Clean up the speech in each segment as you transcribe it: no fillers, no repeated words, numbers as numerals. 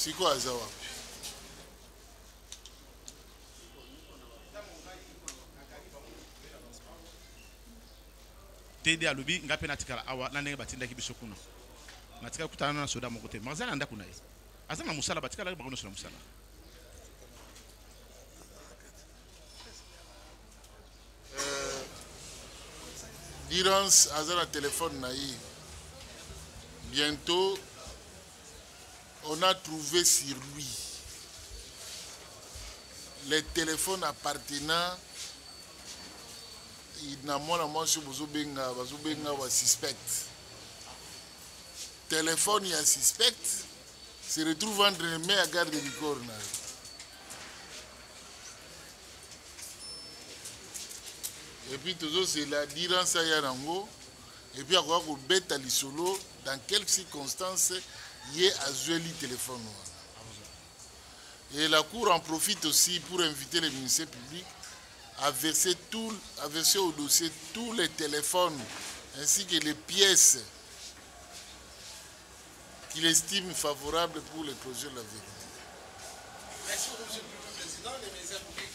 C'est quoi ça? Tede alobi ngape natikala awa nanenge batinda kibiso kuna. Natika kutana na soda mokote. Mazana anda kuna ye. Azana musala batikala bakono sola musala. Dirance azana téléphone naïe. Bientôt on a trouvé sur lui les téléphones appartenant il n'a moins la main sur Bazobenga wa suspect. Téléphone il y a suspect se retrouve entre les mains à garde du corps. Et puis toujours c'est la dirance à Yarango. Et puis à quoi qu'on bête à l'isolo dans quelles circonstances il y a à jouer le téléphone. Et la Cour en profite aussi pour inviter les ministères publics à verser au dossier tous les téléphones ainsi que les pièces qu'il estime favorables pour les projets de la vérité. Merci, Monsieur le Président. Les ministères publics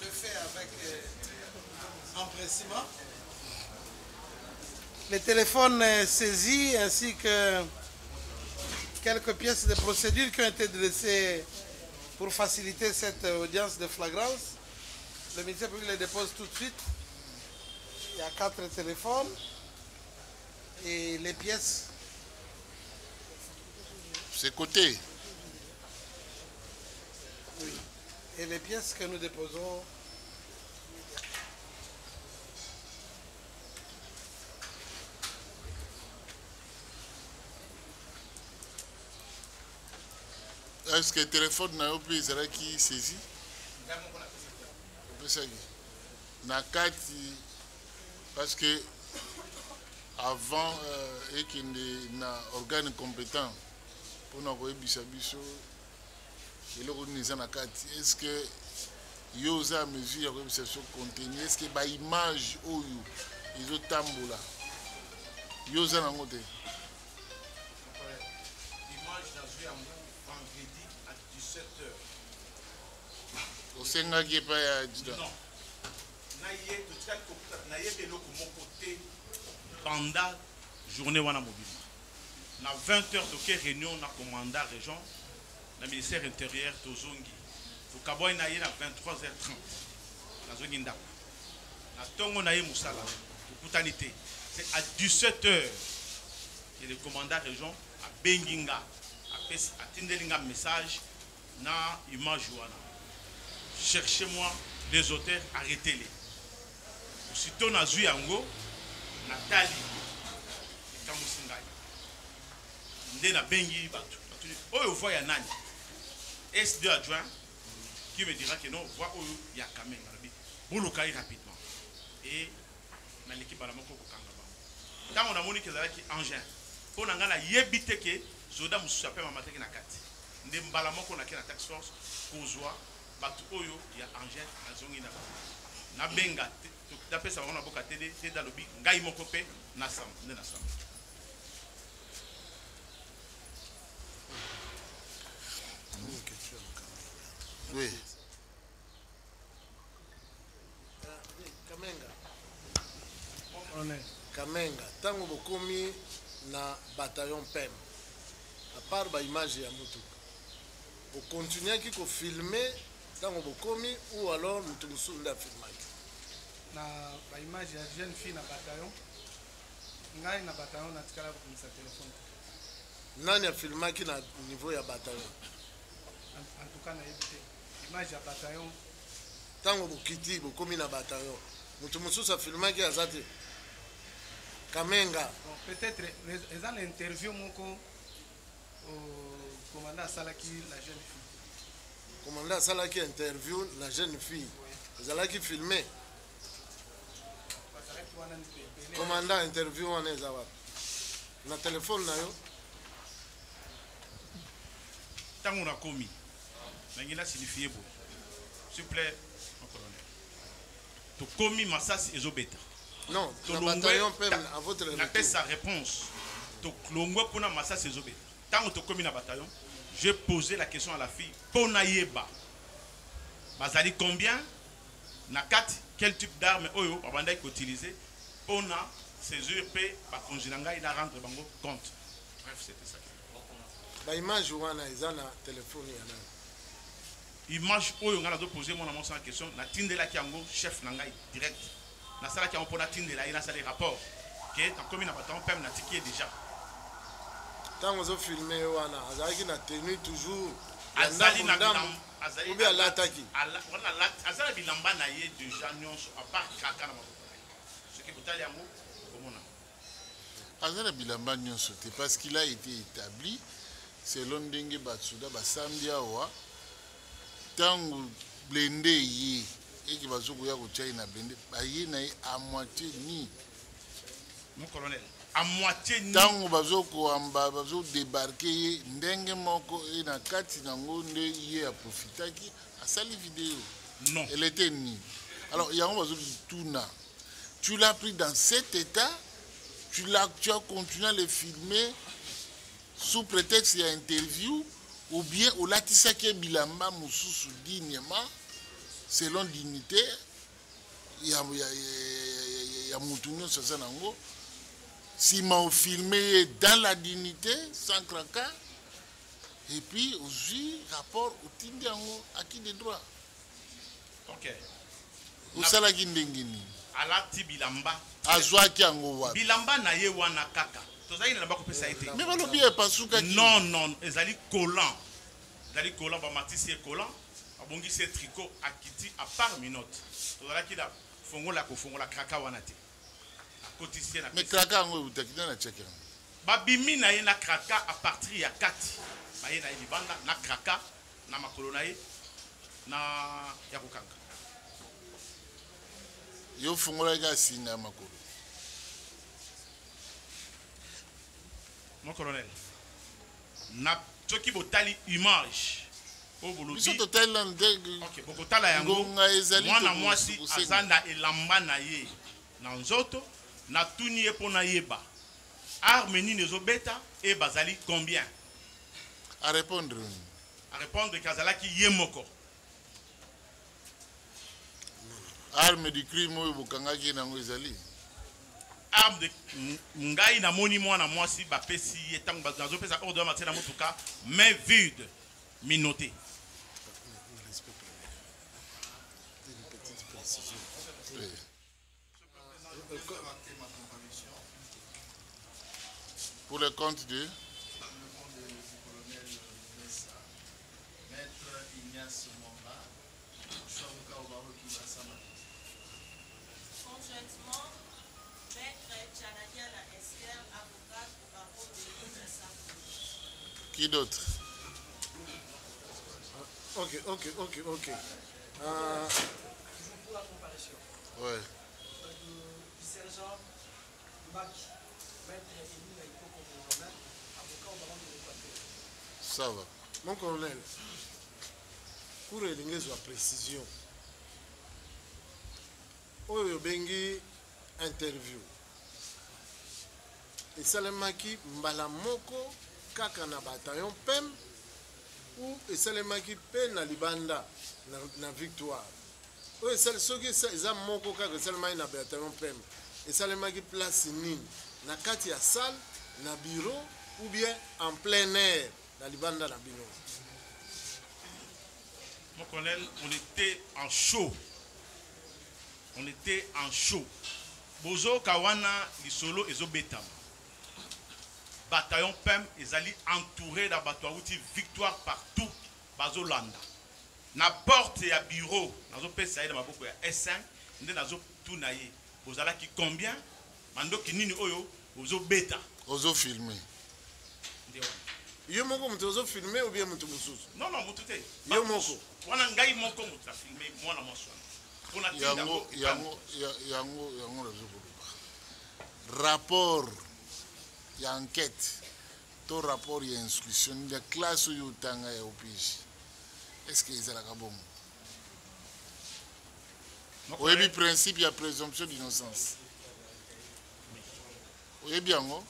le fait avec empressement. Les téléphones saisis ainsi que quelques pièces de procédure qui ont été dressées pour faciliter cette audience de flagrance. Le ministère public les dépose tout de suite. Il y a 4 téléphones et les pièces. C'est côté. Oui. Et les pièces que nous déposons. Est-ce que le téléphone n'a pas été qui saisi? Parce que avant et qu'il y a un organe compétent pour nous envoyer bisabiso et le est-ce que il y a une mesure de réalisation contenue? Est-ce que les images où ils ont tamboula il y a un côté Image dans vendredi à 17h. au Senga qui est pas Non. Pendant journée wana mobile. Na 20h de réunion na commandant région na ministère intérieur tozongi. Faut kaboy na ye na 23h30. Na zongi ndako. Na tongo na ye musala. Kutanité. C'est à 17h que le commandant région a benginga a tindelinga message na image wana. Cherchez-moi les auteurs, arrêtez-les. Aussitôt na zui yango Nathalie Kamusingai. Nde na bengi batu. Oyo voit ya nani? S2 adjoint qui me dira que non, voit oyo ya Kameng Arabi. Bulukai rapidement. Et na l'équipe à la moko kokanga ba. Tant on a moni que ça qui engin. Pour nga na yebite que zoda mususu pe mamate ki na kati. Nde mbala moko na ki na tax force kozwa batu oyo ya engin azongi na benga d'après ça on a beaucoup télé c'est dans le big ngai moko pe na sam na sam. Oui. Kamenga, tango bokomi na bataillon PEM, à part ba image ya mutu, vous continuez à filmer tango bokomi ou alors mutu musu nda filmer. Na ba image ya jeune fille na bataillon, ngai na bataillon na tikala ko sa téléphone. Nani a filmé qui na niveau ya bataillon? En tout cas na évité. Image ya bataillon. Tango bokiti bokomi na bataillon, mutu musu sa filmer qui azate. Kamenga. Bon, peut-être les gens l'interview moko au commandant Salaki la jeune fille. Commandant Salaki interview la jeune fille. Ils allaient qui filmer. Commandant interview on est là. Na téléphone na yo. Tango na komi. Nangina signifier bo. S'il vous plaît, mon colonel. To komi masasi ezobeta. Non, le bataillon PEM à votre réponse. N'a pas sa réponse. Donc, l'ongwe pour la massa c'est zobé. Tant que commis dans bataillon, j'ai posé la question à la fille. Pona yeba. Bazali combien? Na 4, quel type d'arme oyo babanda utilisé? Pona césure p par conjinanga il a rendre bango compte. Bref, c'était ça. Ba image wana ezana téléphone yana. Image oyo ngana do poser mon amon sans question na tindela kiango chef nangai direct. Na sala ki on pona tindela ina sala rapport. Que dans commune na bataillon pem na tiki déjà. Tant on filmé wana azaki na tenue toujours azali na ou bien l'attaque azali bilamba na ye déjà nyonso à part kaka na maboko ce qui botali yango komona azali bilamba nyonso te parce qu'il a été établi selon ndenge batsuda basambi awa tango blende ye eki bazokoya kotia ye na blende baye na ye à moitié ni mon colonel à moitié ni tango bazokoamba bazodébarke ye ndenge moko e na kati nango nde ye aprofitaki asali vidéo. Non. Elle était nue. Alors yango bazotuna tu l'as pris dans cet état, tu as continué à le filmer sous prétexte d'une interview ou bien au latisaki bilamba mususu dignement selon dignité ya mutu nyonso aza nango. Si m'a filmé dans la dignité, sans cracas, et puis aussi rapport au Tindiango, à qui des droits. Ok. Où ça la guindengini? À la ti bilamba. À Zouaki Angowa. Bilamba na ye wana kaka. Tozali na ba ko pesa été. Mais pas l'oublier pas souka. Non non, ezali collant. Ezali collant ba matisi e collant. Abongi se tricot akiti à part minote. Tozala ki da fongola ko fongola kraka wana te. Mais kraka ngo utakina na cheke. Babimi na ye na kraka à partir ya kati. Ba ye na libanda na kraka na makolo na ye na ya kokanga. Yo fongola ga sina makolo. Mon colonel. Na toki botali image. O bolobi. Biso to Thailand de. OK, bokotala yango. Mwana mwasi azanda elamba na ye. Na nzoto na tuni e pona yeba arme ni nezobeta e bazali combien à répondre kazalaki ye moko arme du crime oyo bokangaki nango ezali arme de ngai na moni mwana mwasi bapesi ye tango bazopesa ordre matin na motuka main vide minoté. Pour le compte de du colonel Messa, maître Ignace Momba, Chomuka Obaroki Bassama. Conjointement, maître Tchanadiana Esther, avocat au barreau de Messa. qui d'autre? Ok. Pour la comparaison. Ouais. Du sergent Maki, maître Émile Aïkoko Mohamed, avocat au barreau de l'Équateur. Ça va. Mon colonel, pour elingezo à précision, oyo bengi interview esalemaki mbala moko kaka na bataillon pem ou esalemaki pe na libanda na victoire oyo soki eza moko kaka esalemaki na bataillon pem esalemaki place nini na kati ya salle na bureau ou bien en plein air na libanda na bino? Mon colonel, on était en chaud. Bozo Kawana, Lisolo et Zobetam. Bataillon PEM, ils allaient entourer la bataille victoire partout, Bazolanda. Na porte et à bureau, nazo pesa dans ma boko ya S5, ndé nazo tunaye. Bozala ki combien? Mando ki nini oyo, bozo beta. Ozo filmer. Yo moko mutu ozo filmer ou bien mutu mususu? Non, mutu te. Yo moko. Wana ngai moko mutu a filmer, mwana moswana. Yango rapport ya enquête to rapport ya instruction ya classe yo tanga ya OPJ est-ce que ils alaka bon oyebi principe ya présomption d'innocence oyebi yango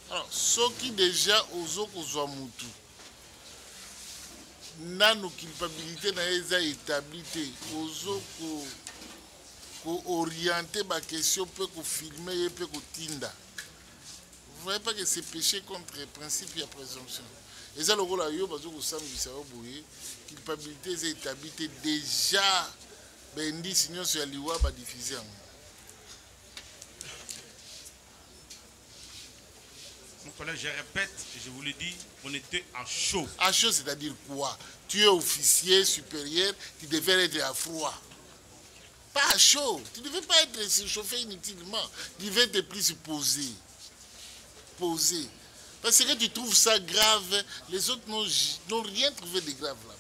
Alors, ceux qui déjà ozo kozwa mutu nano culpabilité na eza établi te ozo ko orienter ba question peut ko filmer et peut ko tinda. Vous voyez pas que c'est péché contre le principe et la présomption. Et ça, le rôle à yo, parce que vous savez, culpabilité est établie déjà. Ben, dit sinon, sur la loi, va diffuser. Mon collègue, je répète, je vous le dis, on était à chaud. À chaud, c'est-à-dire quoi? Tu es officier supérieur, tu devais être à froid. Pas à chaud. Tu ne devais pas être surchauffé inutilement. Tu devais être plus posé. Posé. Parce que tu trouves ça grave, les autres n'ont rien trouvé de grave là-bas.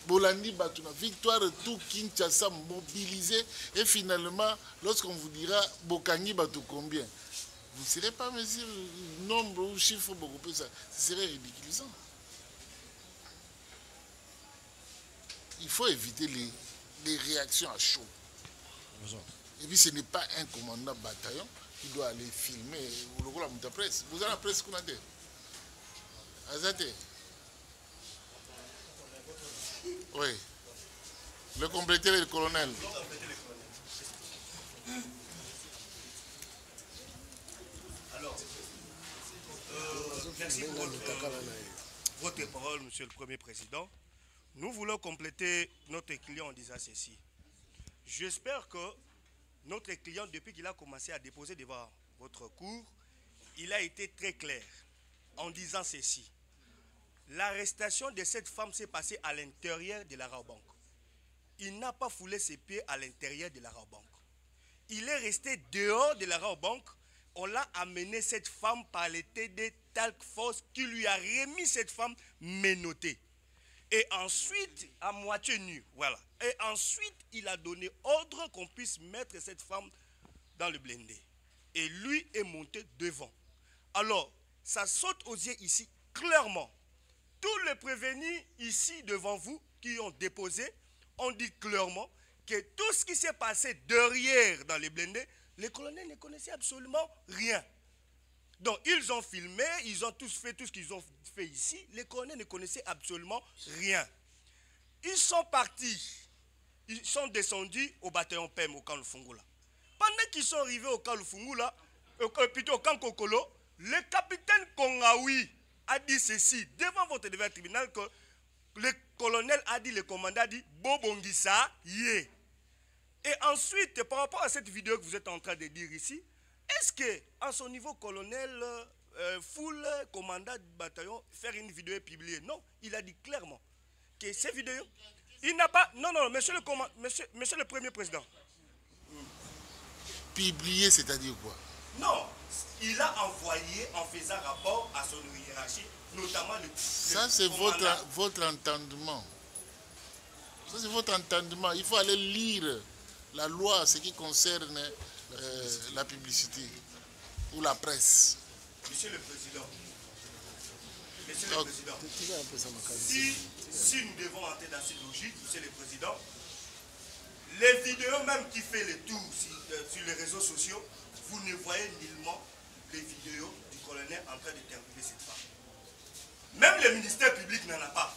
Bolandi Batuna, victoire, tout Kinshasa mobilisé, et finalement, lorsqu'on vous dira Bokangi Batou combien, vous ne serez pas mesure nombre ou chiffre beaucoup plus, ça serait ridiculisant. Il faut éviter les réactions à chaud. Et puis ce n'est pas un commandant bataillon qui doit aller filmer le rôle de la presse. Vous avez la presse qu'on a dit. Azate. Oui. Le compléter le colonel. Alors, merci pour votre parole, Monsieur le Premier Président. Nous voulons compléter notre client en disant ceci. J'espère que notre client, depuis qu'il a commencé à déposer devant votre cour, il a été très clair en disant ceci. L'arrestation de cette femme s'est passée à l'intérieur de la Rabobank. Il n'a pas foulé ses pieds à l'intérieur de la Rabobank. Il est resté dehors de la Rabobank. On l'a amené cette femme par les TD Talk Force qui lui a remis cette femme menottée. Et ensuite, à moitié nue, voilà. Et ensuite, il a donné ordre qu'on puisse mettre cette femme dans le blindé. Et lui est monté devant. Alors, ça saute aux yeux ici, clairement. Tous les prévenus ici devant vous, qui ont déposé, ont dit clairement que tout ce qui s'est passé derrière dans les blindés, les colonels ne connaissaient absolument rien. Donc, ils ont filmé, ils ont tous fait tout ce qu'ils ont fait ici. Les colonels ne connaissaient absolument rien. Ils sont partis. Ils sont descendus au bataillon PEM au camp Lufungula. Pendant qu'ils sont arrivés au camp Lufungula, plutôt au camp Kokolo, le capitaine Kongaoui a dit ceci devant votre devant tribunal que le colonel a dit, le commandant a dit, Bobongisa, yé. Et ensuite, par rapport à cette vidéo que vous êtes en train de dire ici, est-ce que, à son niveau colonel, full commandant du bataillon, faire une vidéo et publier? Non, il a dit clairement que ces vidéos, il n'a pas... Non, non, monsieur le Premier Président. Publier, c'est-à-dire quoi? Non, il a envoyé en faisant rapport à son hiérarchie, notamment le... Ça, c'est votre entendement. Ça, c'est votre entendement. Il faut aller lire la loi, ce qui concerne la publicité ou la presse. Monsieur le Président, si nous devons entrer dans cette logique, Monsieur le Président, les vidéos même qui fait le tour sur les réseaux sociaux, vous ne voyez nullement les vidéos du colonel en train d'interviewer cette femme. Même le ministère public n'en a pas.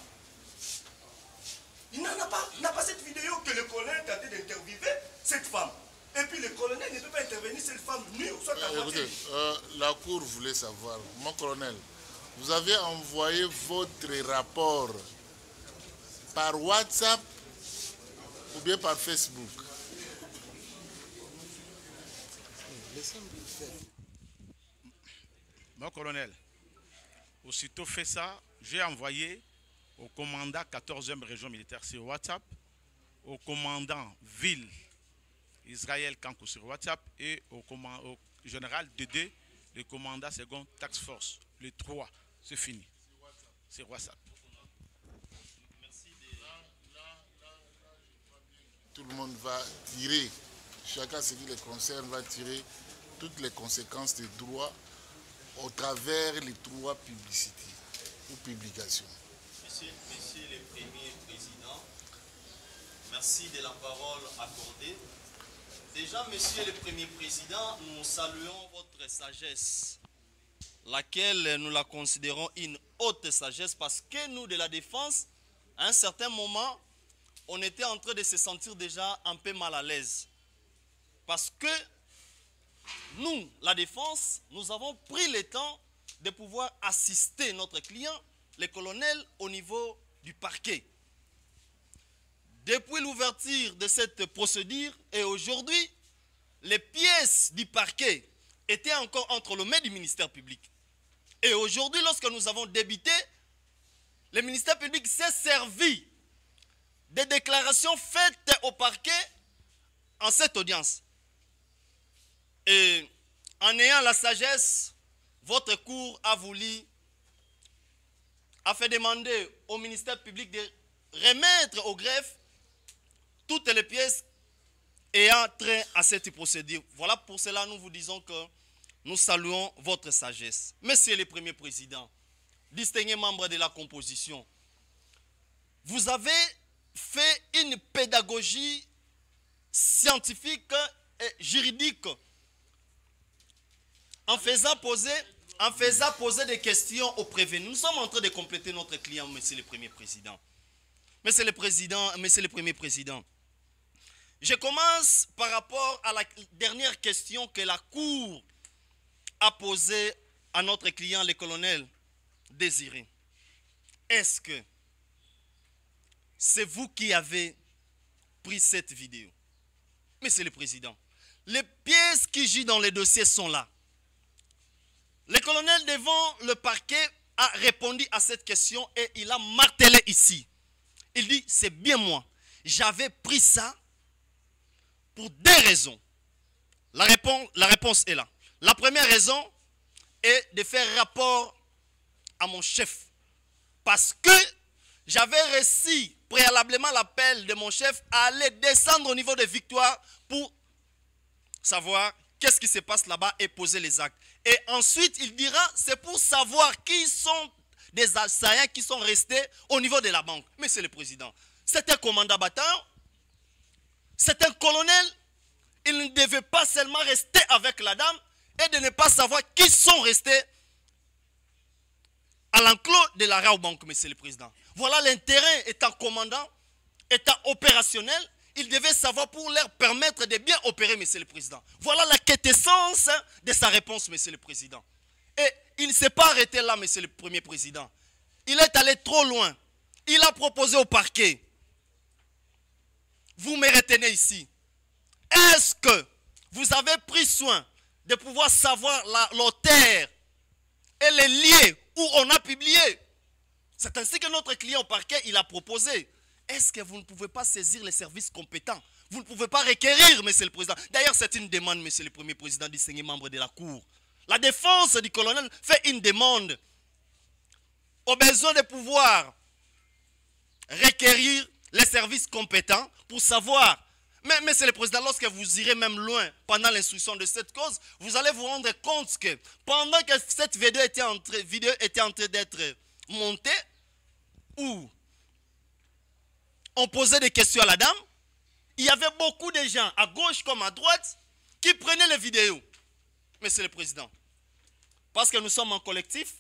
Il n'en a pas. Il n'a pas cette vidéo que le colonel a tenté d'interviewer cette femme. Et puis le colonel ne peut pas intervenir cette femme nue ou soit à moitié. Écoutez, la cour voulait savoir, mon colonel, vous avez envoyé votre rapport par WhatsApp ou bien par Facebook? Mon colonel, aussitôt fait ça, j'ai envoyé au commandant 14e région militaire sur WhatsApp, au commandant ville Israël Kankou sur WhatsApp et au général Dédé, le commandant second Tax Force, le 3, c'est fini. C'est WhatsApp. Tout le monde va tirer, chacun ce qui les concerne va tirer toutes les conséquences des droits au travers les droits publicités ou publications. Monsieur le Premier Président, merci de la parole accordée. Déjà, Monsieur le Premier Président, nous saluons votre sagesse, laquelle nous la considérons une haute sagesse parce que nous, de la défense, à un certain moment, on était en train de se sentir déjà un peu mal à l'aise. Parce que nous, la défense, nous avons pris le temps de pouvoir assister notre client, le colonel, au niveau du parquet. Depuis l'ouverture de cette procédure et aujourd'hui, les pièces du parquet étaient encore entre les mains du ministère public. Et aujourd'hui, lorsque nous avons débuté, le ministère public s'est servi des déclarations faites au parquet en cette audience. Et en ayant la sagesse, votre cour a fait demander au ministère public de remettre au greffe toutes les pièces ayant trait à cette procédure. Voilà pour cela nous vous disons que nous saluons votre sagesse. Monsieur le Premier Président, distingué membre de la composition, vous avez fait une pédagogie scientifique et juridique en faisant poser des questions aux prévenus. Nous sommes en train de compléter notre client, Monsieur le Premier Président. Monsieur le Premier Président, je commence par rapport à la dernière question que la Cour a posée à notre client, le colonel Désiré. Est-ce que c'est vous qui avez pris cette vidéo? Monsieur le Président, les pièces qui jouent dans les dossiers sont là. Le colonel devant le parquet a répondu à cette question et il a martelé ici. Il dit, c'est bien moi. J'avais pris ça pour deux raisons. La réponse est là. La première raison est de faire rapport à mon chef. Parce que j'avais reçu préalablement l'appel de mon chef à aller descendre au niveau de Victoire pour savoir qu'est-ce qui se passe là-bas et poser les actes. Et ensuite, il dira, c'est pour savoir qui sont des assaillants qui sont restés au niveau de la banque. Monsieur le Président, c'est un commandant bataillon, c'est un colonel, il ne devait pas seulement rester avec la dame et de ne pas savoir qui sont restés à l'enclos de la Rao Banque, Monsieur le Président. Voilà l'intérêt, étant commandant, étant opérationnel, il devait savoir pour leur permettre de bien opérer, Monsieur le Président. Voilà la quintessence de sa réponse, Monsieur le Président. Et il ne s'est pas arrêté là, Monsieur le Premier Président. Il est allé trop loin. Il a proposé au parquet. Vous me retenez ici. Est-ce que vous avez pris soin de pouvoir savoir l'auteur et les liens où on a publié? C'est ainsi que notre client au parquet, il a proposé. Est-ce que vous ne pouvez pas saisir les services compétents? Vous ne pouvez pas requérir, Monsieur le Président. D'ailleurs, c'est une demande, Monsieur le Premier Président, distingué membre de la Cour. La défense du colonel fait une demande au besoin de pouvoir requérir les services compétents pour savoir. Mais, Monsieur le Président, lorsque vous irez même loin pendant l'instruction de cette cause, vous allez vous rendre compte que pendant que cette vidéo était en train d'être montée, où on posait des questions à la dame, il y avait beaucoup de gens, à gauche comme à droite, qui prenaient les vidéos. Monsieur le Président, parce que nous sommes en collectif,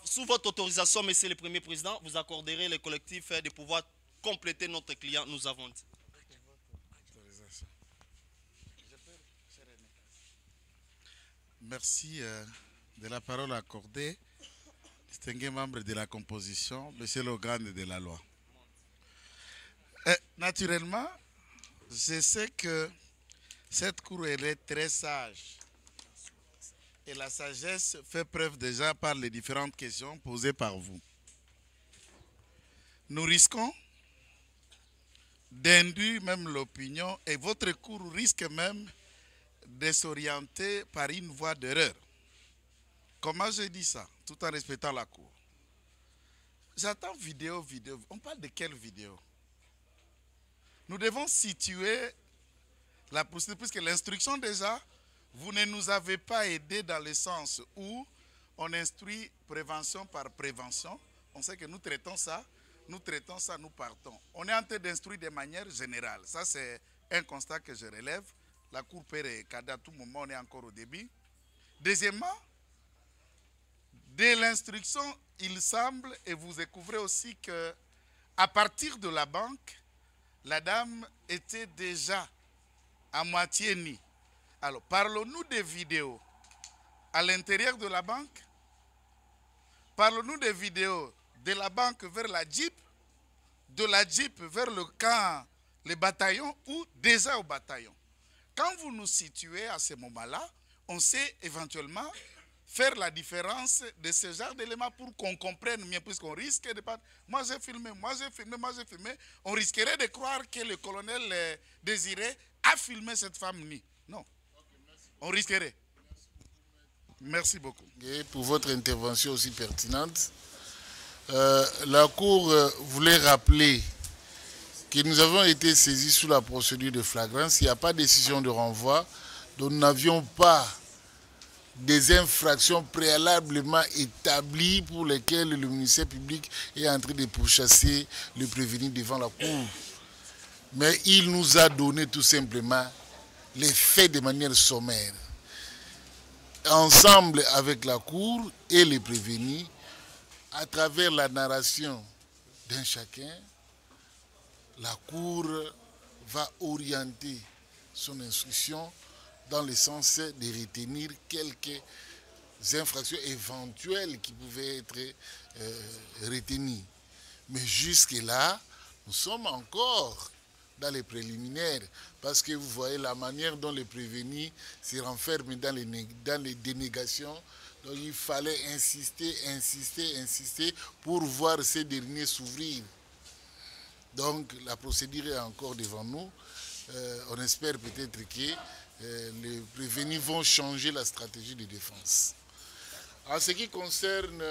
sous votre autorisation, Monsieur le Premier Président, vous accorderez le collectif de pouvoir compléter notre client, nous avons dit. Merci de la parole accordée, distingué membre de la composition, Monsieur le Grand de la loi. Naturellement, je sais que cette cour elle est très sage. Et la sagesse fait preuve déjà par les différentes questions posées par vous. Nous risquons d'induire même l'opinion et votre cour risque même de s'orienter par une voie d'erreur. Comment je dis ça? Tout en respectant la cour. J'attends vidéo. On parle de quelle vidéo? Nous devons situer la procédure, puisque l'instruction déjà, vous ne nous avez pas aidé dans le sens où on instruit prévention par prévention. On sait que nous traitons ça, nous partons. On est en train d'instruire de manière générale. Ça, c'est un constat que je relève. La Cour peut regarder à tout moment, on est encore au début. Deuxièmement, dès l'instruction, il semble, et vous découvrez aussi que à partir de la banque, la dame était déjà à moitié nue. Alors, parlons-nous des vidéos à l'intérieur de la banque. Parlons-nous des vidéos de la banque vers la Jeep, de la Jeep vers le camp, les bataillons ou déjà au bataillon. Quand vous nous situez à ce moment-là, on sait éventuellement faire la différence de ce genre d'éléments pour qu'on comprenne mieux, puisqu'on risque de pas... Moi j'ai filmé, moi j'ai filmé, moi j'ai filmé. On risquerait de croire que le colonel Désiré a filmé cette femme nue. Non. On risquerait. Merci beaucoup. Et pour votre intervention aussi pertinente, la Cour voulait rappeler que nous avons été saisis sous la procédure de flagrance. Il n'y a pas de décision de renvoi, donc nous n'avions pas des infractions préalablement établies pour lesquelles le ministère public est en train de pourchasser le prévenu devant la Cour. Mais il nous a donné tout simplement les faits de manière sommaire. Ensemble avec la Cour et les prévenus, à travers la narration d'un chacun, la Cour va orienter son instruction dans le sens de retenir quelques infractions éventuelles qui pouvaient être retenues. Mais jusque-là, nous sommes encore dans les préliminaires, parce que vous voyez la manière dont les prévenus se renferment dans les dénégations. Donc il fallait insister pour voir ces derniers s'ouvrir. Donc la procédure est encore devant nous. On espère peut-être que les prévenus vont changer la stratégie de défense. En ce qui concerne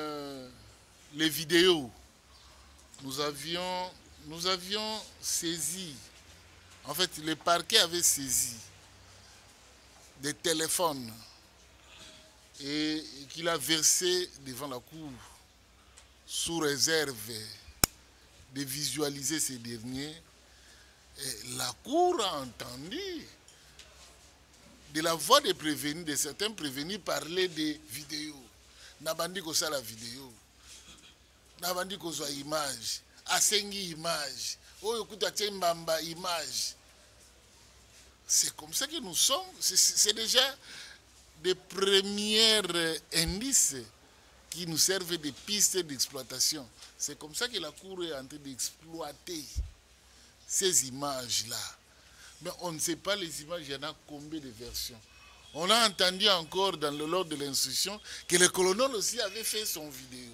les vidéos, nous avions saisi, en fait le parquet avait saisi des téléphones et qu'il a versé devant la Cour sous réserve de visualiser ces derniers. Et la Cour a entendu de la voix des prévenus, de certains prévenus parler des vidéos. Nabandi ko ça la vidéo. Nabandi ko soit image. Asengi image. Oh écoute mbamba image. C'est comme ça que nous sommes. C'est déjà des premiers indices qui nous servent de pistes d'exploitation. C'est comme ça que la Cour est en train d'exploiter ces images-là. Mais on ne sait pas les images, il y en a combien de versions. On a entendu encore dans l'ordre de l'instruction que le colonel aussi avait fait son vidéo.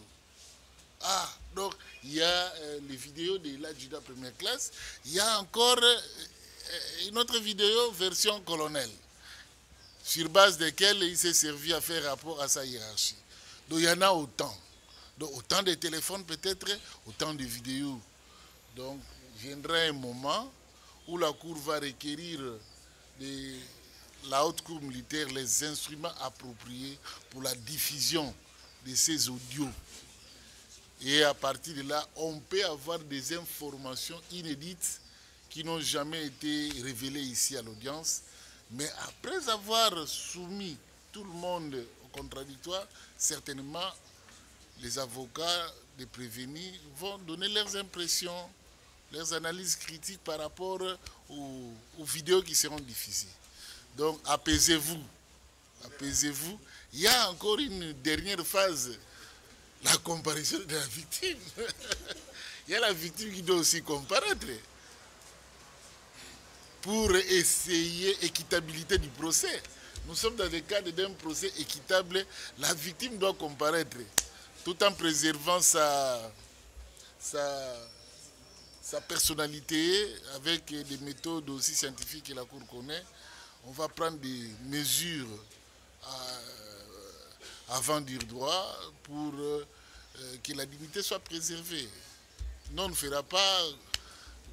Ah, donc il y a les vidéos de l'adjudant première classe, il y a encore une autre vidéo version colonel, sur base desquelles il s'est servi à faire rapport à sa hiérarchie. Donc il y en a autant. Donc autant de téléphones peut-être, autant de vidéos. Donc viendra un moment où la Cour va requérir de la haute cour militaire les instruments appropriés pour la diffusion de ces audios. Et à partir de là, on peut avoir des informations inédites qui n'ont jamais été révélées ici à l'audience. Mais après avoir soumis tout le monde au contradictoire, certainement les avocats des prévenus vont donner leurs impressions, leurs analyses critiques par rapport aux vidéos qui seront diffusées. Donc apaisez-vous, apaisez-vous. Il y a encore une dernière phase, la comparaison de la victime. Il y a la victime qui doit aussi comparaître pour essayer l'équitabilité du procès. Nous sommes dans le cadre d'un procès équitable. La victime doit comparaître tout en préservant sa personnalité avec des méthodes aussi scientifiques que la Cour connaît. On va prendre des mesures avant dire droit pour que la dignité soit préservée. Non, on ne fera pas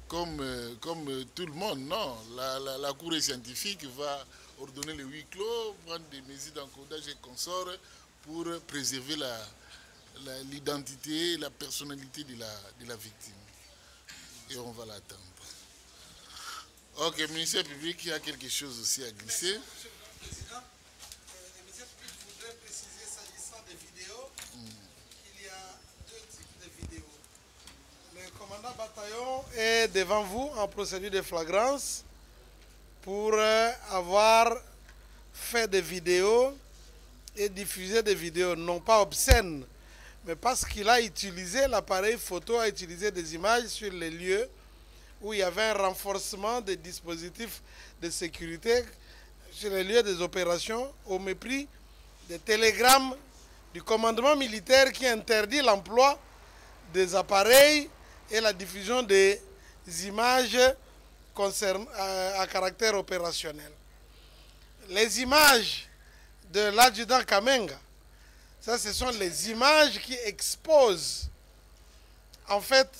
comme tout le monde, non. La Cour scientifique va ordonner le huis clos, prendre des mesures d'encodage et consorts pour préserver l'identité et la personnalité de la victime. Et on va l'attendre. Ok, ministère public, il y a quelque chose aussi à glisser. Monsieur le Président, le ministère public voudrait préciser s'agissant des vidéos qu'il y a deux types de vidéos. Le commandant bataillon est devant vous en procédure de flagrance pour avoir fait des vidéos et diffusé des vidéos non pas obscènes, mais parce qu'il a utilisé l'appareil photo, a utilisé des images sur les lieux où il y avait un renforcement des dispositifs de sécurité sur les lieux des opérations au mépris des télégrammes du commandement militaire qui interdit l'emploi des appareils et la diffusion des images à caractère opérationnel. Les images de l'adjudant Kamenga, ça ce sont les images qui exposent en fait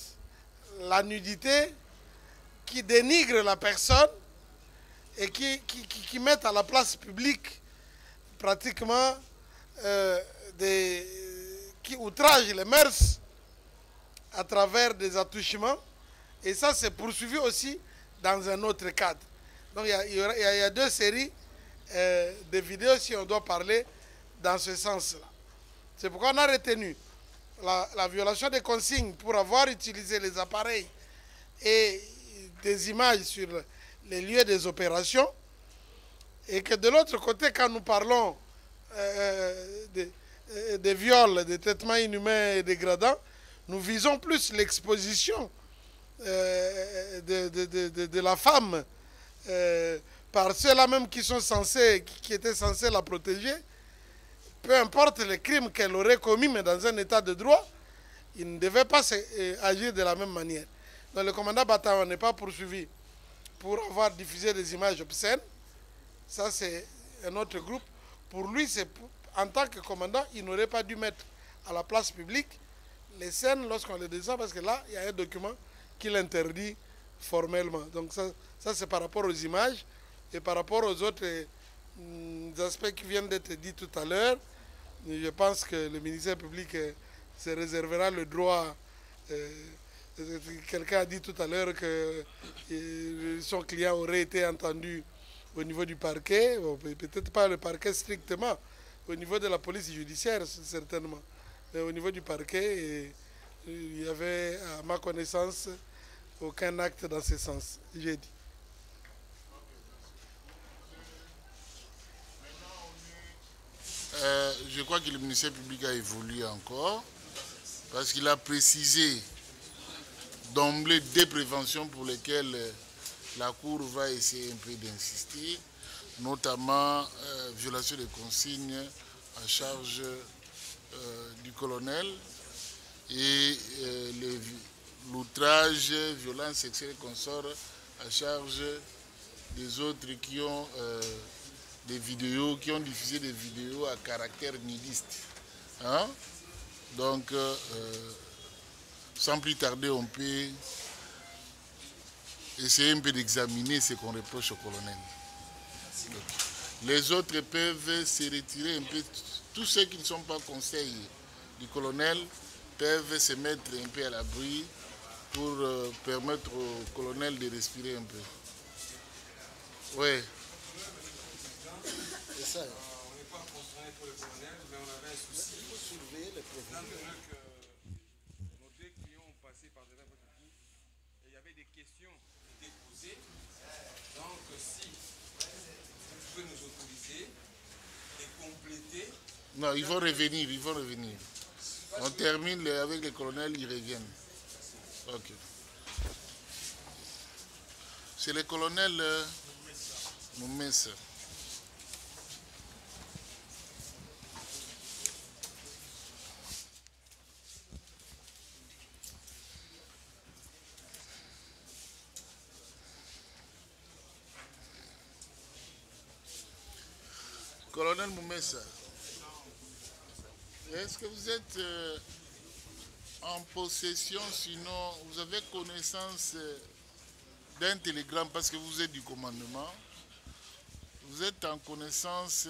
la nudité, qui dénigrent la personne et qui mettent à la place publique pratiquement qui outragent les mœurs à travers des attouchements. Et ça, c'est poursuivi aussi dans un autre cadre. Donc, il y a deux séries de vidéos, si on doit parler dans ce sens-là. C'est pourquoi on a retenu la violation des consignes pour avoir utilisé les appareils et des images sur les lieux des opérations. Et que de l'autre côté, quand nous parlons des viols, des traitements inhumains et dégradants, nous visons plus l'exposition de la femme par ceux-là même qui étaient censés la protéger. Peu importe les crimes qu'elle aurait commis, mais dans un état de droit, il ne devait pas agir de la même manière. Donc le commandant bataillon n'est pas poursuivi pour avoir diffusé des images obscènes. Ça, c'est un autre groupe. Pour lui, en tant que commandant, il n'aurait pas dû mettre à la place publique les scènes lorsqu'on les descend, parce que là, il y a un document qui l'interdit formellement. Donc ça c'est par rapport aux images. Et par rapport aux autres aspects qui viennent d'être dits tout à l'heure, je pense que le ministère public se réservera le droit. Quelqu'un a dit tout à l'heure que son client aurait été entendu au niveau du parquet, bon, peut-être pas le parquet strictement, au niveau de la police judiciaire certainement, mais au niveau du parquet, il y avait à ma connaissance aucun acte dans ce sens, j'ai dit. Je crois que le ministère public a évolué encore, parce qu'il a précisé d'emblée des préventions pour lesquelles la Cour va essayer un peu d'insister, notamment violation des consignes à charge du colonel et l'outrage, violence sexuelle et consorts à charge des autres qui ont des vidéos, qui ont diffusé des vidéos à caractère nudiste. Hein? Donc, sans plus tarder, on peut essayer un peu d'examiner ce qu'on reproche au colonel. Donc, les autres peuvent se retirer un peu. Tous ceux qui ne sont pas conseils du colonel peuvent se mettre un peu à l'abri pour permettre au colonel de respirer un peu. Oui. C'est ça. On n'est pas concerné pour le colonel, mais on avait un souci. Il faut soulever le président. Nos deux clients ont passé par devant votre cour et il y avait des questions qui étaient posées. Donc, si vous pouvez nous autoriser et compléter. Non, ils vont revenir, ils vont revenir. On termine avec les colonels, ils reviennent. Ok. C'est le colonel Moumessa. Colonel Moumessa, est-ce que vous êtes en possession, sinon vous avez connaissance d'un télégramme, parce que vous êtes du commandement, vous êtes en connaissance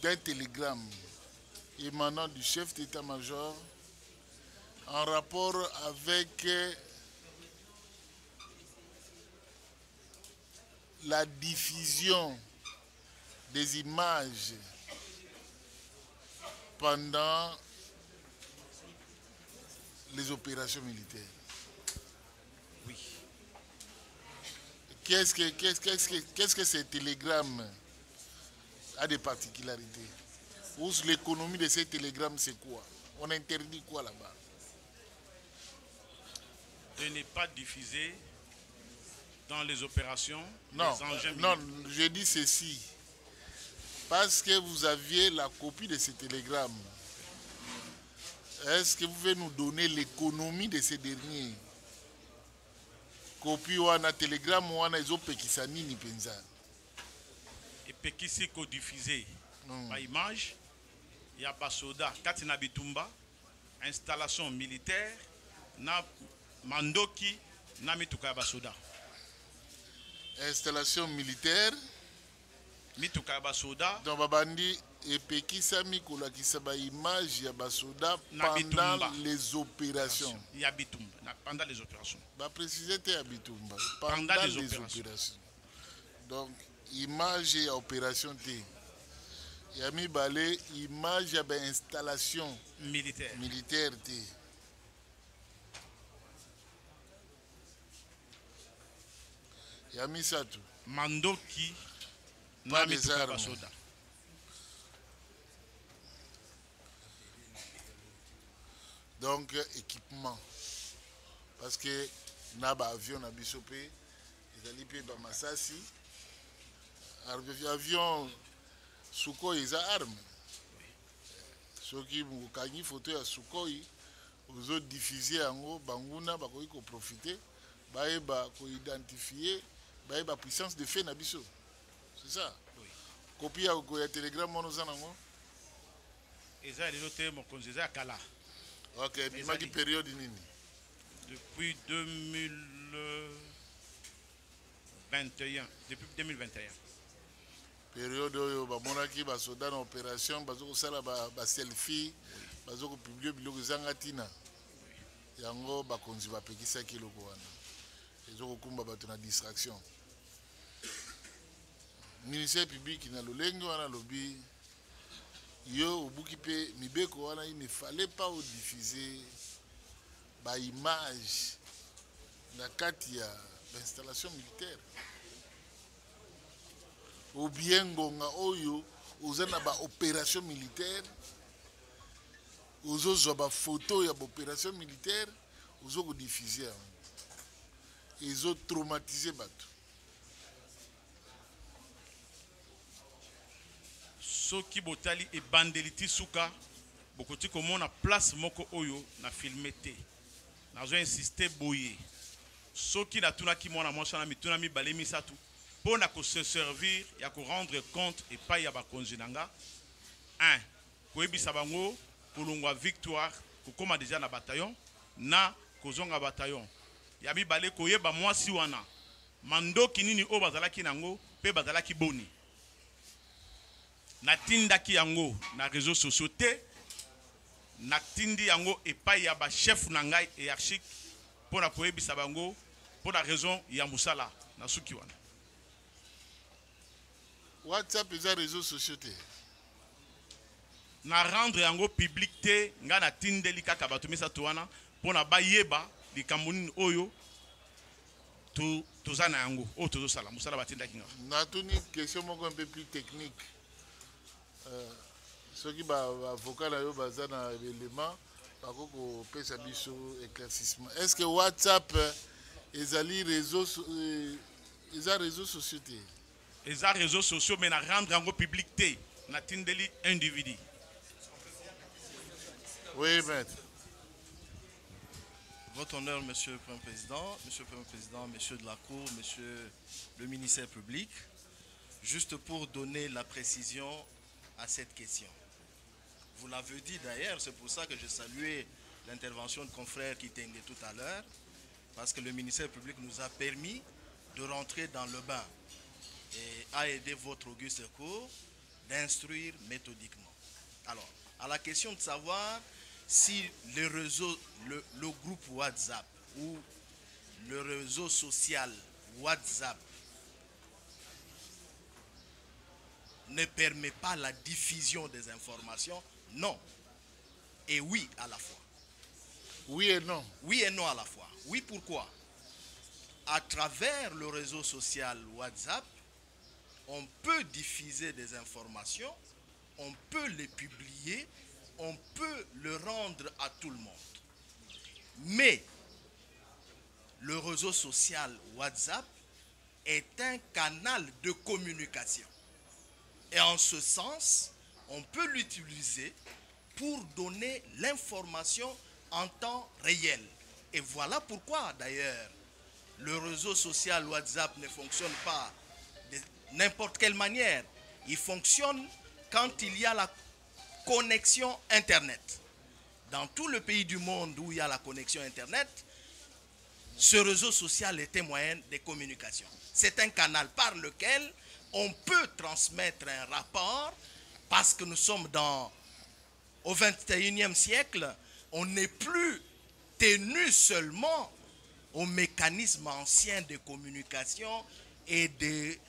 d'un télégramme émanant du chef d'état-major en rapport avec la diffusion des images pendant les opérations militaires. Oui. Qu'est-ce que ces télégrammes a des particularités? Ou l'économie de ces télégrammes, c'est quoi? On interdit quoi là-bas? De ne pas diffuser dans les opérations Non, les engins non, militaires. je dis ceci. Parce que vous aviez la copie de ces télégrammes. Est-ce que vous pouvez nous donner l'économie de ces derniers? Copie ou un télégramme ou un ezopekisa nini penza? Et pekisi ko diffuser par image, il y a basoda katina bitumba, installation militaire, na mandoki na mituka basoda. Installation militaire. Mituka basoda. Donc babandi epekisa mikula kisaba image ya basoda pendant les opérations. Il y a bitumba pendant les opérations. Ba préciser te ya bitumba pendant les opérations. Donc image ya opération te. Ya mibale image ya installation militaire te. Ya misatu mandoki pas na les mituka armes. basoda. Donc équipement. Parce que na ba avion na bisopé, ezali pe ba masasi. Avion Sukhoi eza arme. Soki mukangi photo ya Sukhoi, ozo diffuser yango banguna bakoki ko profiter, baeba ko identifier, baeba puissance de feu na biso. C'est ça. Oui. Copie ya télégramme mono zanango. Eza les autres mon conseiller kala. OK, bimaki période nini? Depuis 2021, depuis 2021. Période oyo bamonaki basoda na opération bazokosala ba selfie, bazokopublie biloko ezanga ntina. Yango bakonzi bapekisaki eloko wana. Ezokokumba bato na distraction. Ministère public na lolenge wana lobi yo obuki pe mibeko wana il ne fallait pas diffuser ba image na kati ya installation militaire. Ou bien ngonga oyo oza na ba opération militaire, ozozwa ba photo ya ba opération militaire, ozo ko diffuser yango. Ezo traumatiser bato. Soki botali e bandeliti suka bokoti komona place moko oyo na filmé te. Nazo insister boye. Soki na tunaki mona mwasha na mituna mibale misatu pona ko se servir ya ko rendre compte et pas ya ba konzinanga. 1. Koyebisa bango kolongwa victoire kokoma déjà na bataillon na kozonga bataillon. Ya mibale koyeba mwasi wana mandoki nini o bazalaki nango pe bazalaki boni. Natindaki yango na réseaux sociaux te natindi yango epai ya ba chef na ngai hiérarchique pona koyebisa bango pour la raison ya musala na suki wana. WhatsApp eza réseaux sociaux te. Na rendre yango public te nga na tindeli kaka bato misato wana pona bayeba likambo nini oyo toza na yango oyo tozosala musala batindaki nga. Natuni question moko un peu plus technique. Soki ba avocat na yo baza na élément bakoko pesa biso éclaircissement. Est-ce que WhatsApp ezali réseaux sociaux te? Eza réseaux sociaux mais na rendre yango public te na tindeli individu. Oui, maître. Votre honneur, Monsieur le Premier Président, Monsieur le Premier Président, Monsieur de la Cour, Monsieur le ministère public, juste pour donner la précision à cette question. Vous l'avez dit d'ailleurs, c'est pour ça que j'ai salué l'intervention de confrère Kitenge tout à l'heure, parce que le ministère public nous a permis de rentrer dans le bain et a aidé votre auguste cour d'instruire méthodiquement. Alors, à la question de savoir si le réseau, le groupe WhatsApp ou le réseau social WhatsApp ne permet pas la diffusion des informations? Non. Et oui à la fois. Oui et non. Oui et non à la fois. Oui, pourquoi? À travers le réseau social WhatsApp, on peut diffuser des informations, on peut les publier, on peut le rendre à tout le monde. Mais le réseau social WhatsApp est un canal de communication. Et en ce sens, on peut l'utiliser pour donner l'information en temps réel. Et voilà pourquoi d'ailleurs le réseau social WhatsApp ne fonctionne pas de n'importe quelle manière. Il fonctionne quand il y a la connexion Internet. Dans tout le pays du monde où il y a la connexion Internet, ce réseau social est un moyen de communication. C'est un canal par lequel on peut transmettre un rapport parce que nous sommes au 21e siècle. On n'est plus tenu seulement aux mécanismes anciens de communication et du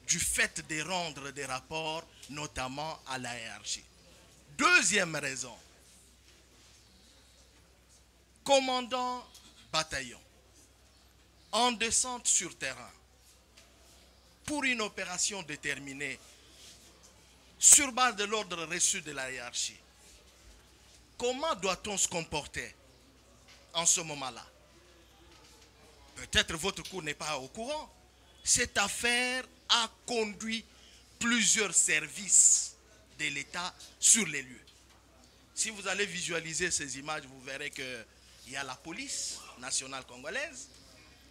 fait de rendre des rapports, notamment à la hiérarchie. Deuxième raison, commandant bataillon, en descente sur terrain, pour une opération déterminée, sur base de l'ordre reçu de la hiérarchie, comment doit-on se comporter en ce moment-là? Peut-être votre cour n'est pas au courant. Cette affaire a conduit plusieurs services de l'État sur les lieux. Si vous allez visualiser ces images, vous verrez qu'il y a la police nationale congolaise,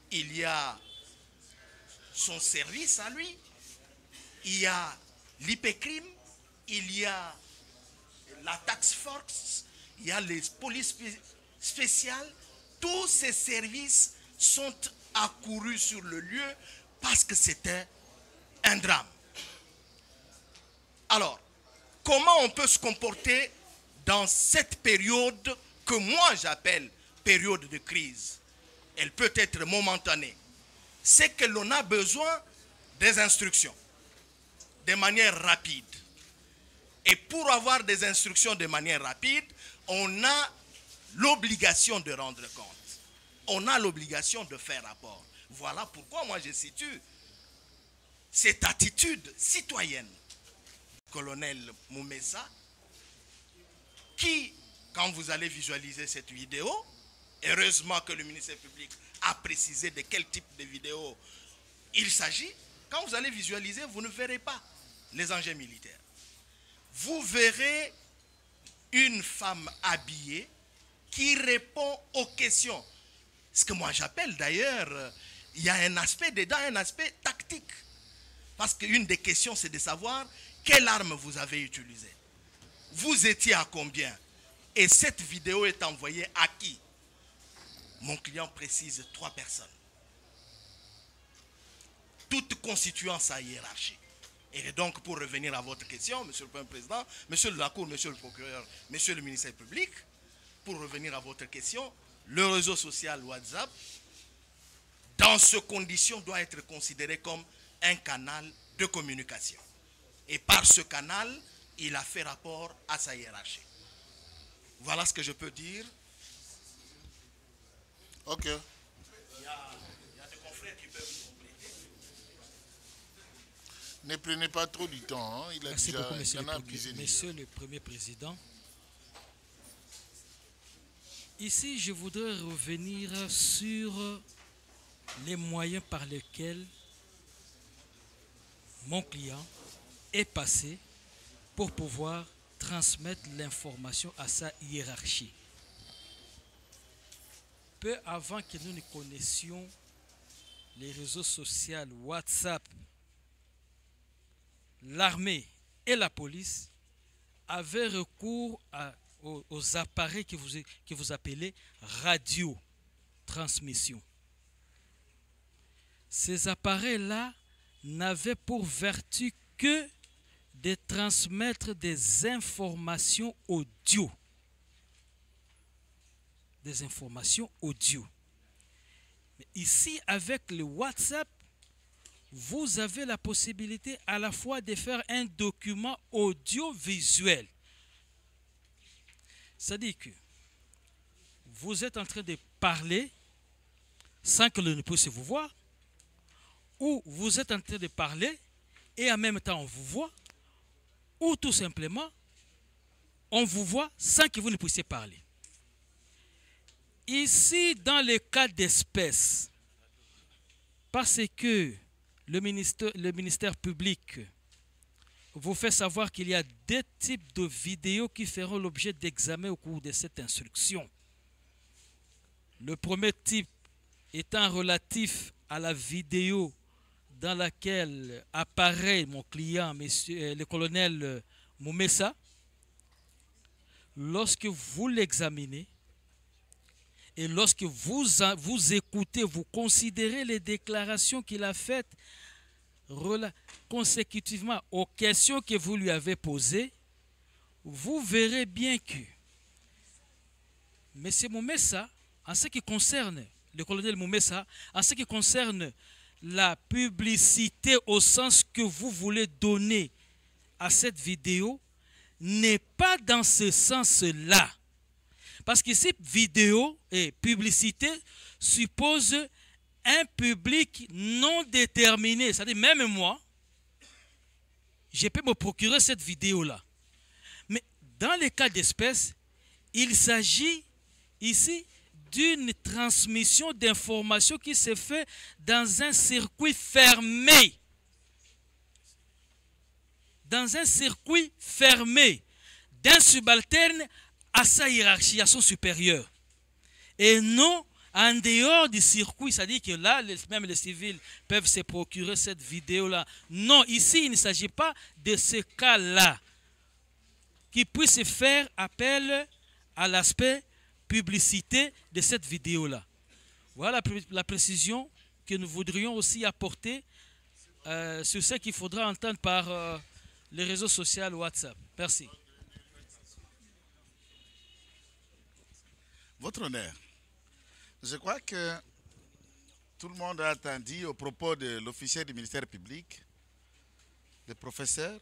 il y a son service à lui, il y a l'IPCRIM, il y a la Task Force, il y a les polices spéciales. Tous ces services sont accourus sur le lieu parce que c'était un drame. Alors, comment on peut se comporter dans cette période que moi j'appelle période de crise? Elle peut être momentanée. C'est que l'on a besoin des instructions de manière rapide. Et pour avoir des instructions de manière rapide, on a l'obligation de rendre compte. On a l'obligation de faire rapport. Voilà pourquoi moi je situe cette attitude citoyenne du colonel Moumessa qui, quand vous allez visualiser cette vidéo, heureusement que le ministère public a précisé de quel type de vidéo il s'agit. Quand vous allez visualiser, vous ne verrez pas les engins militaires. Vous verrez une femme habillée qui répond aux questions. Ce que moi j'appelle d'ailleurs, il y a un aspect dedans, un aspect tactique. Parce qu'une des questions, c'est de savoir quelle arme vous avez utilisée. Vous étiez à combien? Et cette vidéo est envoyée à qui? Mon client précise 3 personnes. Toutes constituant sa hiérarchie. Et donc, pour revenir à votre question, Monsieur le Premier Président, Monsieur la Cour, Monsieur le Procureur, Monsieur le Ministère public, pour revenir à votre question, le réseau social WhatsApp, dans ces conditions, doit être considéré comme un canal de communication. Et par ce canal, il a fait rapport à sa hiérarchie. Voilà ce que je peux dire. Ok. Il y a des confrères qui peuvent compléter. Ne prenez pas trop du temps. Hein. Merci beaucoup, Monsieur le Premier Président. Ici, je voudrais revenir sur les moyens par lesquels mon client est passé pour pouvoir transmettre l'information à sa hiérarchie. Peu avant que nous ne connaissions les réseaux sociaux, WhatsApp, l'armée et la police avaient recours aux appareils que vous appelez radiotransmission. Ces appareils-là n'avaient pour vertu que de transmettre des informations audio. Des informations audio. Mais ici, avec le WhatsApp, vous avez la possibilité à la fois de faire un document audiovisuel. C'est-à-dire que vous êtes en train de parler sans que l'on ne puisse vous voir, ou vous êtes en train de parler et en même temps on vous voit, ou tout simplement on vous voit sans que vous ne puissiez parler. Ici, dans le cas d'espèce, parce que le ministère public vous fait savoir qu'il y a deux types de vidéos qui feront l'objet d'examen au cours de cette instruction. Le premier type étant relatif à la vidéo dans laquelle apparaît mon client, le colonel Moumessa. Lorsque vous l'examinez et lorsque vous écoutez, vous considérez les déclarations qu'il a faites consécutivement aux questions que vous lui avez posées, vous verrez bien que M. Moumessa, en ce qui concerne le colonel Moumessa, en ce qui concerne la publicité au sens que vous voulez donner à cette vidéo, n'est pas dans ce sens-là. Parce que cette vidéo et publicité suppose un public non déterminé. C'est-à-dire, même moi, je peux me procurer cette vidéo-là. Mais dans les cas d'espèce, il s'agit ici d'une transmission d'informations qui se fait dans un circuit fermé. Dans un circuit fermé d'un subalterne à sa hiérarchie, à son supérieur. Et non en dehors du circuit, c'est-à-dire que là, même les civils peuvent se procurer cette vidéo-là. Non, ici, il ne s'agit pas de ce cas-là qui puisse faire appel à l'aspect publicité de cette vidéo-là. Voilà la précision que nous voudrions aussi apporter sur ce qu'il faudra entendre par les réseaux sociaux WhatsApp. Merci. Votre honneur, je crois que tout le monde a entendu au propos de l'officier du ministère public, le professeur,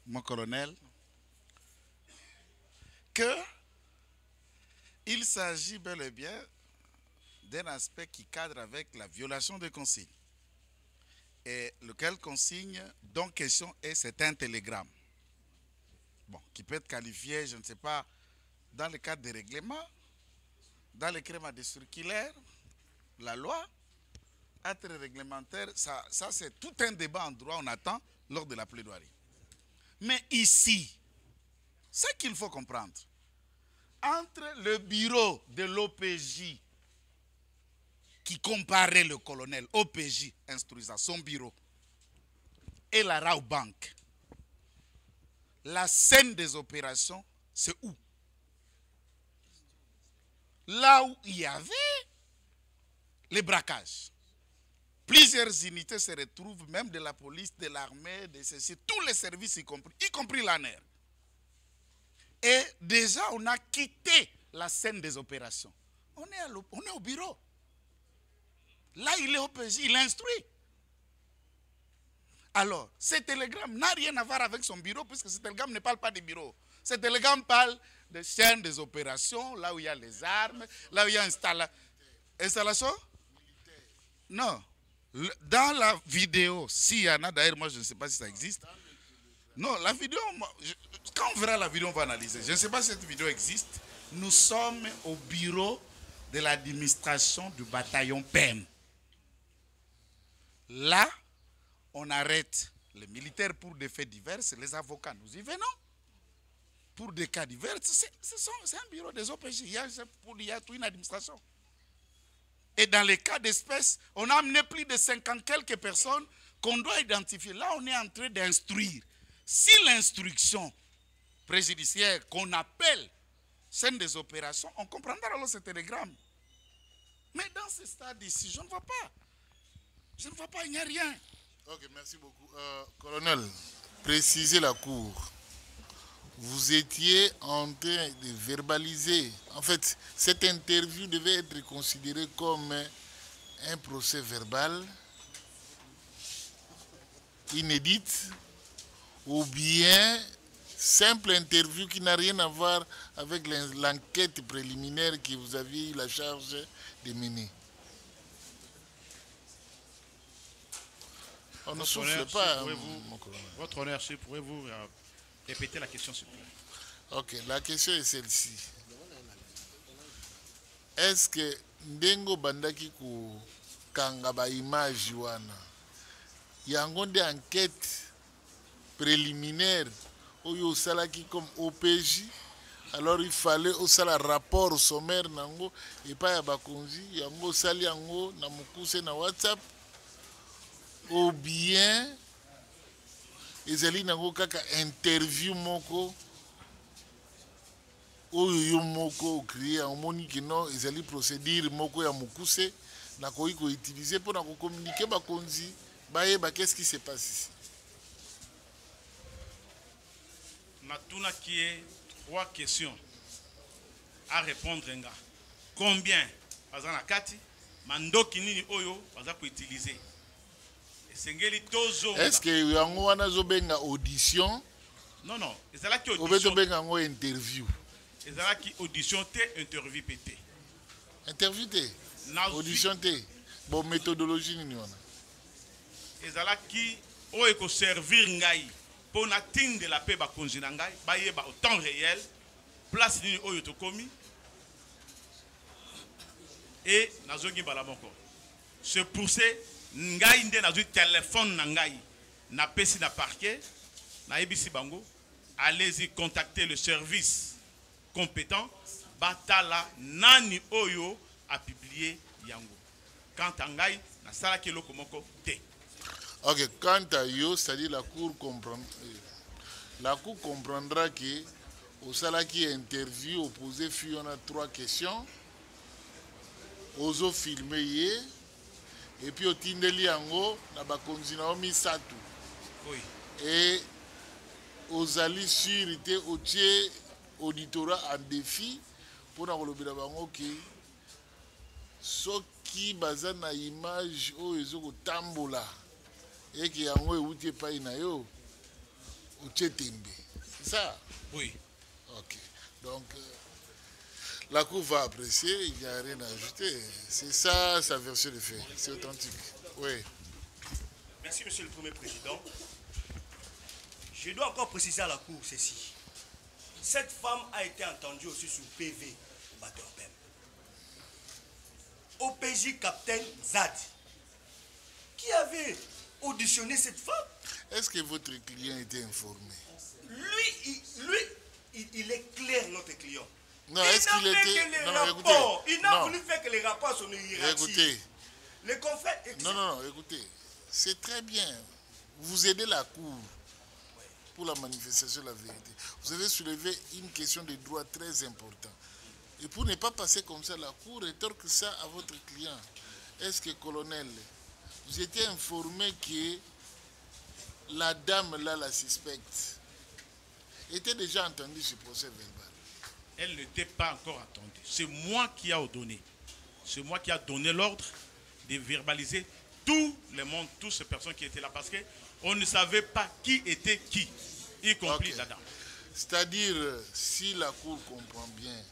mon colonel, que il s'agit bel et bien d'un aspect qui cadre avec la violation des consignes. Et lequel consigne dont question est, c'est un télégramme. Bon, qui peut être qualifié, je ne sais pas, dans le cadre des règlements, dans le schéma des circulaires, la loi, acte réglementaire, ça c'est tout un débat en droit, on attend lors de la plaidoirie. Mais ici, ce qu'il faut comprendre, entre le bureau de l'OPJ qui comparait le colonel, OPJ instruisant son bureau, et la Rao Bank, la scène des opérations, c'est où? Là où il y avait les braquages. Plusieurs unités se retrouvent, même de la police, de l'armée, de ceci, tous les services y compris l'ANER. Et déjà, on a quitté la scène des opérations. On est au bureau. Là, il est au PJ, il instruit. Alors, ce télégramme n'a rien à voir avec son bureau, puisque ce télégramme ne parle pas du bureau. Ce télégramme parle de chaîne des opérations, là où il y a les armes, là où il y a installation. Non. Dans la vidéo, s'il y en a, d'ailleurs, moi je ne sais pas si ça existe. Non, la vidéo, quand on verra la vidéo, on va analyser. Je ne sais pas si cette vidéo existe. Nous sommes au bureau de l'administration du bataillon PEM. Là, on arrête les militaires pour des faits divers, les avocats, nous y venons. Pour des cas divers, c'est un bureau des OPJ, il y a toute une administration. Et dans les cas d'espèces, on a amené plus de 50 quelques personnes qu'on doit identifier. Là, on est en train d'instruire. Si l'instruction préjudiciaire qu'on appelle scène des opérations, on comprendra alors ce télégramme. Mais dans ce stade ici, je ne vois pas. Je ne vois pas, il n'y a rien. Ok, merci beaucoup. Colonel, précisez la cour. Vous étiez en train de verbaliser. En fait, cette interview devait être considérée comme un procès verbal inédite ou bien simple interview qui n'a rien à voir avec l'enquête préliminaire que vous aviez eu la charge de mener. On ne souffle pas. Votre honneur, pourrez-vous répéter la question, s'il vous plaît? Ok, la question est celle-ci. Est-ce que Ndengo Bandaki ku Kangaba image wana yango nde enquête préliminaire oyo salaki comme OPJ, alors il fallait aussi un rapport sommaire nango et pas ya bakonzi yango sali yango na mukuse na WhatsApp, ou bien ezali nango kaka interview moko oyo yo moko créé en monique non ezali procédure moko ya mukuse na koyi ko utiliser pour na ko communiquer bakonzi bayeba qu'est-ce qui se passe ici. Matuna qui est 3 questions à répondre. Combien bazana kati mandoki nini oyo baza ko utiliser? Est-ce que yango wana zo benga audition? Non non, ezala ki audition. Obeto benga ngo interview. Ezala ki audition te interview pété. Interview te. Audition te. Bon méthodologie nini wana? Ezala ki oyo ko servir ngai pour atteindre la paix bakonzi na ngai bayeba au temps réel place nini oyo to komi et nazongi bala moko. C'est pour ça ngai nde nazu téléphone na ngai na pesi na parquet na ebisi bango, allez-y contacter le service compétent batala nani oyo a publié yango. Quant à ngai na sala ki loko moko te. Ok, quant à yo, c'est-à-dire la cour comprendra que au salaki interview opposé fut on a 3 questions, ozo filmé et puis au tindeli yango na bakonzi na omi satu. Oui. Et aux alliés sur était au tiers auditorat en défi pour na kolobela bango ki soki baza na image o ezoko tambola et qui a un outil pas inayo ou tchetembe. C'est ça? Oui. Ok. Donc, la Cour va apprécier, il n'y a rien à ajouter. C'est ça, sa version de fait. C'est authentique. Oui. Merci, Monsieur le Premier Président. Je dois encore préciser à la Cour ceci. Cette femme a été entendue aussi sous PV au Baterbem. OPJ Capitaine Zad, qui avait auditionné cette femme. Est-ce que votre client était informé? Il est clair, notre client. Non, est-ce qu'il était... Non, écoutez. Il n'a voulu faire que les rapports soient hiérarchiques. Écoutez. Les confrères... Non, écoutez. C'est très bien. Vous aidez la Cour pour la manifestation de la vérité. Vous avez soulevé une question de droit très importante. Et pour ne pas passer comme ça, la Cour rétorque ça à votre client. Est-ce que, colonel, vous étiez informé que la dame là, la suspecte, était déjà entendue sur procès verbal? Elle n'était pas encore attendue. C'est moi qui ai donné. C'est moi qui ai donné l'ordre de verbaliser tout le monde, toutes ces personnes qui étaient là, parce qu'on ne savait pas qui était qui, y compris la dame. C'est-à-dire, si la Cour comprend bien,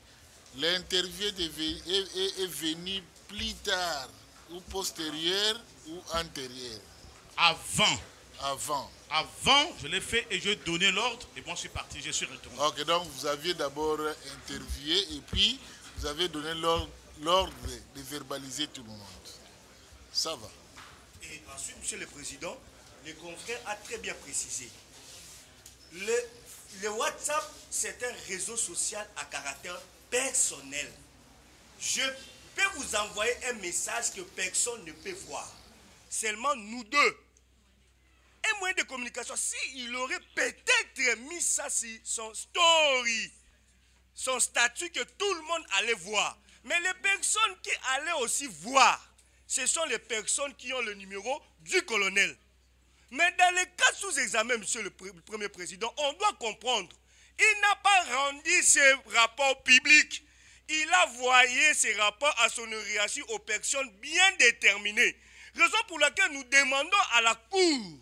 l'interview est venue plus tard, ou postérieure, ou antérieure? Avant, je l'ai fait et j'ai donné l'ordre et bon, je suis parti, je suis retourné. Ok, donc vous aviez d'abord interviewé et puis vous avez donné l'ordre de verbaliser tout le monde. Ça va. Et ensuite, Monsieur le Président, le confrère a très bien précisé. Le WhatsApp, c'est un réseau social à caractère personnel. Je peux vous envoyer un message que personne ne peut voir. Seulement nous deux. Un moyen de communication, s'il aurait peut-être mis ça sur son story, son statut que tout le monde allait voir. Mais les personnes qui allaient aussi voir, ce sont les personnes qui ont le numéro du colonel. Mais dans les cas sous examen, Monsieur le Premier Président, on doit comprendre. Il n'a pas rendu ses rapports publics. Il a envoyé ses rapports à son hiérarchie aux personnes bien déterminées. Raison pour laquelle nous demandons à la Cour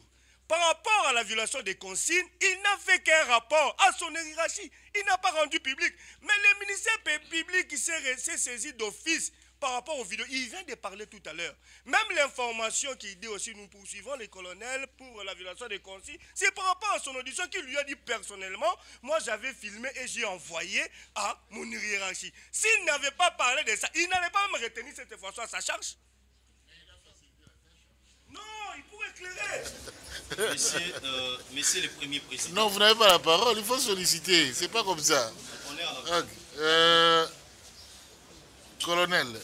par rapport à la violation des consignes, il n'a fait qu'un rapport à son hiérarchie. Il n'a pas rendu public. Mais le ministère public qui s'est saisi d'office par rapport aux vidéos, il vient de parler tout à l'heure. Même l'information qu'il dit aussi, nous poursuivons les colonels pour la violation des consignes, c'est par rapport à son audition qu'il lui a dit personnellement, moi j'avais filmé et j'ai envoyé à mon hiérarchie. S'il n'avait pas parlé de ça, il n'allait pas me retenir cette fois-ci à sa charge. Non, il pourrait éclairer. Monsieur le Premier Président. Non, vous n'avez pas la parole, il faut solliciter. C'est pas comme ça. On est à la colonel,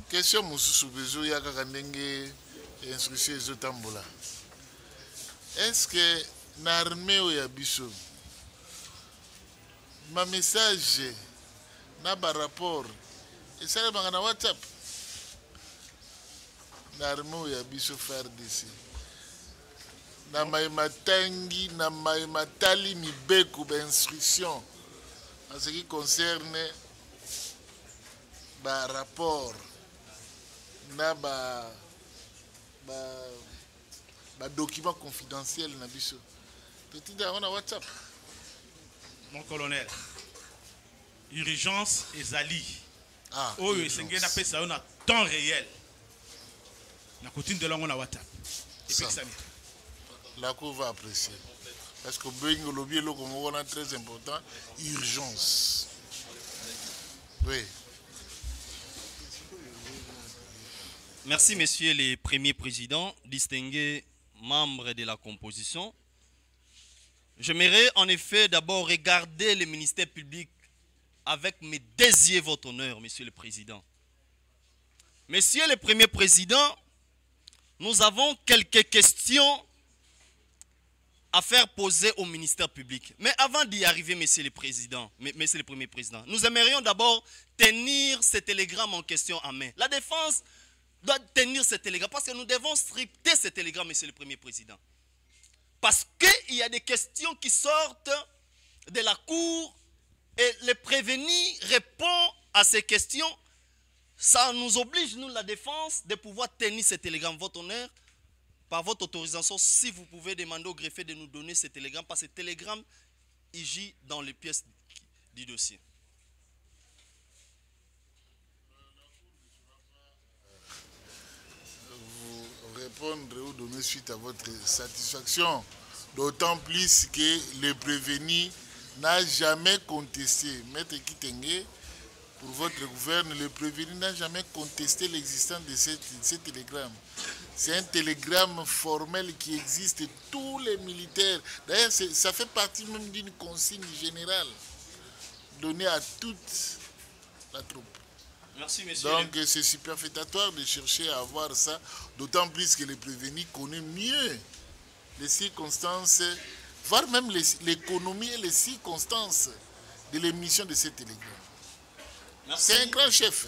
question mosusu bezo ya kaka ndenge instruction ezotambola. Est-ce que na armée oyo biso ma message na ba rapport esalemaka na WhatsApp na armée oyo biso FARDC na mayema tangi na mayema tali mibeko ba instruction en ce qui concerne ba rapport na ba document confidentiel na biso petit on a WhatsApp. Mon colonel, urgence ezali oyo esengeli na pesa yo na temps réel na kotine de lango na WhatsApp epekisami. La Cour va apprécier parce que bengo lobby eloko moko na très important, urgence. Oui. Merci, Messieurs les premiers présidents, distingués membres de la composition. J'aimerais en effet d'abord regarder le ministère public avec mes désirs, votre honneur, Monsieur le Président. Messieurs les premiers présidents, nous avons quelques questions à faire poser au ministère public. Mais avant d'y arriver, Messieurs les présidents, Messieurs les premiers présidents, nous aimerions d'abord tenir ce télégramme en question en main. La défense doit tenir ce télégramme parce que nous devons stricter ce télégramme, Monsieur le Premier Président. Parce qu'il y a des questions qui sortent de la Cour et le prévenu répond à ces questions. Ça nous oblige, nous, la défense, de pouvoir tenir ce télégramme. Votre honneur, par votre autorisation, si vous pouvez demander au greffier de nous donner ce télégramme, parce que ce télégramme, il gît dans les pièces du dossier. Répondre ou donner suite à votre satisfaction, d'autant plus que le prévenu n'a jamais contesté. Maître Kitenge, pour votre gouverne, le prévenu n'a jamais contesté l'existence de ce télégramme. C'est un télégramme formel qui existe, tous les militaires. D'ailleurs, ça fait partie même d'une consigne générale donnée à toute la troupe. Merci, monsieur. Donc c'est superfétatoire de chercher à avoir ça, d'autant plus que le prévenu connaît mieux les circonstances, voire même l'économie et les circonstances de l'émission de ce télégramme. C'est un grand chef.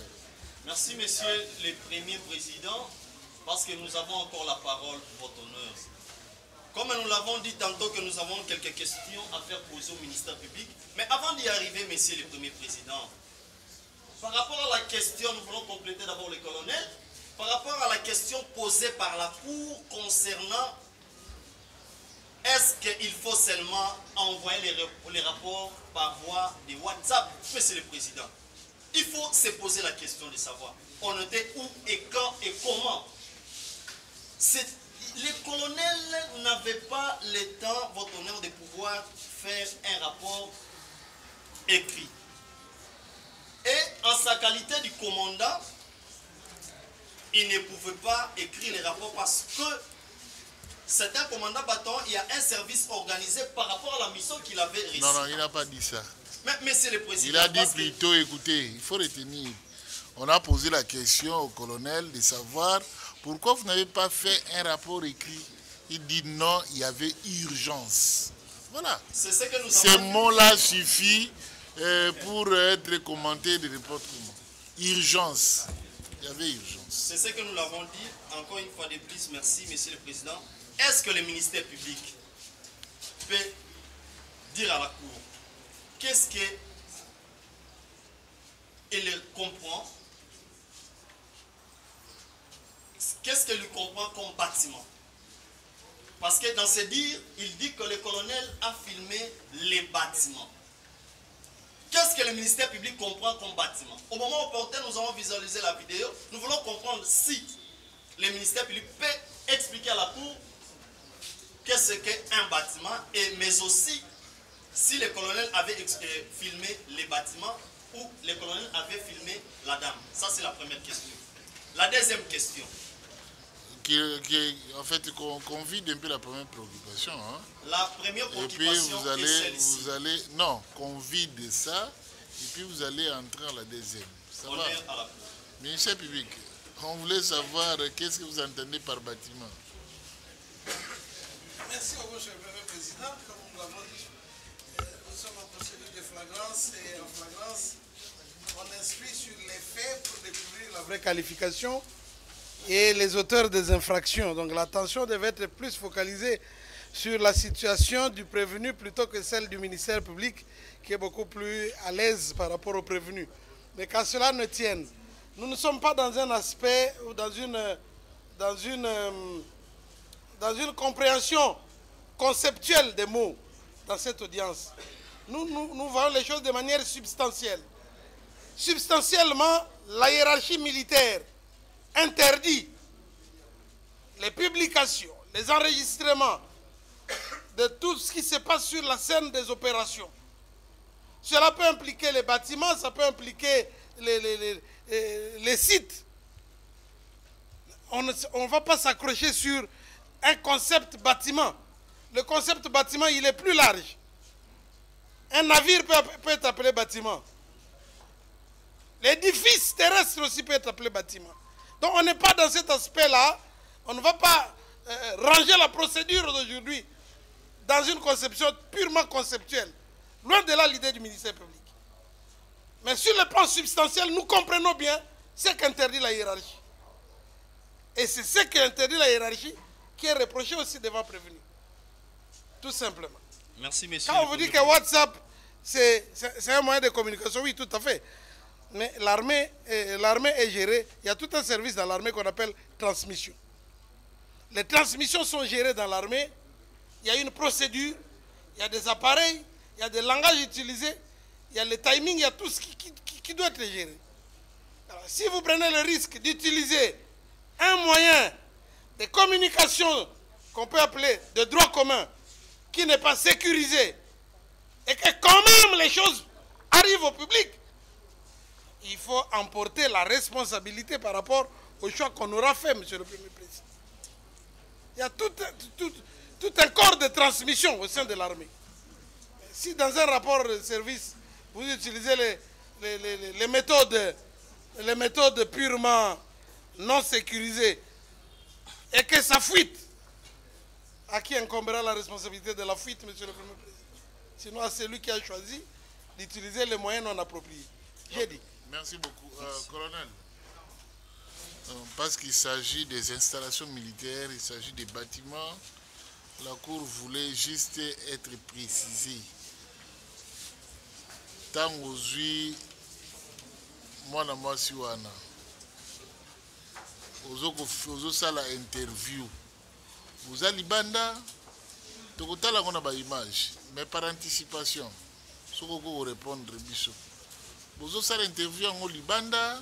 Merci, messieurs les premiers présidents, parce que nous avons encore la parole pour votre honneur. Comme nous l'avons dit tantôt que nous avons quelques questions à faire poser au ministère public, mais avant d'y arriver, messieurs les premiers présidents, par rapport à la question, nous voulons compléter d'abord le colonel, par rapport à la question posée par la Cour concernant est-ce qu'il faut seulement envoyer les rapports par voie de WhatsApp, monsieur le président. Il faut se poser la question de savoir on était où et quand et comment. Les colonels n'avaient pas le temps, votre honneur, de pouvoir faire un rapport écrit. Et en sa qualité de commandant, il ne pouvait pas écrire les rapports parce que c'est un commandant bâton, il y a un service organisé par rapport à la mission qu'il avait reçue. Non, il n'a pas dit ça. Mais monsieur le président... Il a dit plutôt, écoutez, il faut retenir. On a posé la question au colonel de savoir pourquoi vous n'avez pas fait un rapport écrit. Il dit non, il y avait urgence. Voilà. C'est ce que nous Ces mots-là suffisent pour être commentés de n'importe comment. Urgence. Il y avait urgence. C'est ce que nous l'avons dit. Encore une fois de plus, merci, monsieur le président. Est-ce que le ministère public peut dire à la Cour qu'est-ce qu'il comprend? Qu'est-ce qu'il comprend comme bâtiment? Parce que dans ses dires, il dit que le colonel a filmé les bâtiments. Qu'est-ce que le ministère public comprend comme bâtiment? Au moment opportun, nous avons visualisé la vidéo. Nous voulons comprendre si le ministère public peut expliquer à la Cour qu'est-ce qu'un bâtiment, mais aussi si le colonel avait filmé les bâtiments ou le colonel avait filmé la dame. Ça, c'est la première question. La deuxième question. En fait, qu'on vide un peu la première préoccupation. Hein. La première préoccupation et puis vous allez, non, qu'on vide ça, et puis vous allez entrer à la deuxième. Ça va? Ministère public, on voulait savoir qu'est-ce que vous entendez par bâtiment. Merci au Monsieur le Premier Président. Comme nous l'avons dit, nous sommes en procédure de flagrance et en flagrance, on inscrit sur les faits pour découvrir la vraie qualification et les auteurs des infractions. Donc l'attention devait être plus focalisée sur la situation du prévenu plutôt que celle du ministère public qui est beaucoup plus à l'aise par rapport au prévenu. Mais qu'à cela ne tienne, nous ne sommes pas dans un aspect ou dans une compréhension conceptuelle des mots dans cette audience. Nous voyons les choses de manière substantielle. Substantiellement, la hiérarchie militaire interdit les publications, les enregistrements de tout ce qui se passe sur la scène des opérations. Cela peut impliquer les bâtiments, ça peut impliquer les sites. On ne va pas s'accrocher sur un concept bâtiment. Le concept bâtiment, il est plus large. Un navire peut être appelé bâtiment. L'édifice terrestre aussi peut être appelé bâtiment. Donc on n'est pas dans cet aspect-là. On ne va pas ranger la procédure d'aujourd'hui dans une conception purement conceptuelle. Loin de là l'idée du ministère public. Mais sur le plan substantiel, nous comprenons bien ce qu'interdit la hiérarchie. Et c'est ce qui interdit la hiérarchie qui est reproché aussi devant prévenu. Tout simplement. Merci, messieurs. Quand on vous dit que WhatsApp, c'est un moyen de communication, oui, tout à fait. Mais l'armée est gérée. Il y a tout un service dans l'armée qu'on appelle transmission. Les transmissions sont gérées dans l'armée. Il y a une procédure, il y a des appareils, il y a des langages utilisés, il y a le timing, il y a tout ce qui doit être géré. Alors, si vous prenez le risque d'utiliser un moyen de communication qu'on peut appeler de droit commun, qui n'est pas sécurisé, et que quand même les choses arrivent au public, il faut emporter la responsabilité par rapport au choix qu'on aura fait, Monsieur le Premier Président. Il y a tout un corps de transmission au sein de l'armée. Si dans un rapport de service, vous utilisez les méthodes purement non sécurisées et que ça fuite, à qui incombera la responsabilité de la fuite, Monsieur le Premier Président? Sinon à celui qui a choisi d'utiliser les moyens non appropriés. J'ai dit. Merci beaucoup. Colonel, parce qu'il s'agit des installations militaires, il s'agit des bâtiments, la Cour voulait juste être précisée. Tant aujourd'hui, moi, si wana, ozo sala interview, vous allez banda, tokotala ngona ba image, mais par anticipation, ce que vous répondre biso. Vous allez interview en libanda,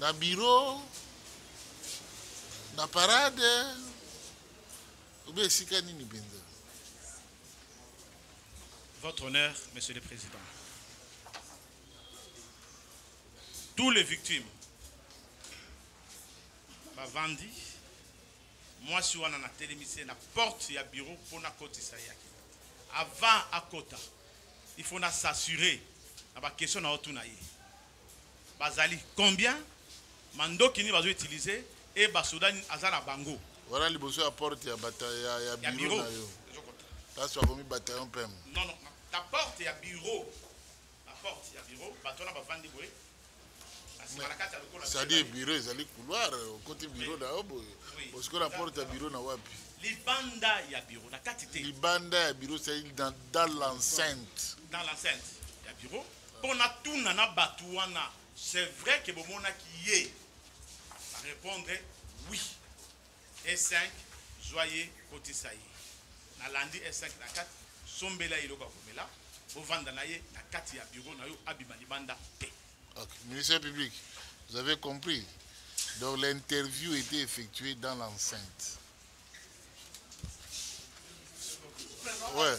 na bureau, na parade, ou bien sikani ni benda. Votre honneur, Monsieur le Président. Tous les victimes, Bavandi, moi si on a télémisé la porte et bureau pour na côté Sayaki. Avant à Kota, il faut s'assurer à la question na otunaye. Bazali combien mando kini bazo utiliser et basodan azana bango. Voilà les besoins à porte ya bataille ya bureau na yo. Là soit comme bataillon PM. Non non, la porte ya bureau. La porte ya bureau, batona bavandi boy. C'est-à-dire bureau, ils allaient couloir, côté bureau là, parce que la porte à bureau n'a pas pu. Libanda ya bureau, la quantité. Libanda ya bureau, c'est dans l'enceinte. Dans l'enceinte, ya bureau. Pour na tout nana batouana, c'est vrai que bon mona qui est. À répondre oui. Et 5, Zoye Kotisaye. Na landi S5 na 4, sombela iloko komela, bovanda na ye na 4 ya bureau na yo abimani banda te. Ok, ministère public, vous avez compris. Donc l'interview était effectuée dans l'enceinte. Ouais.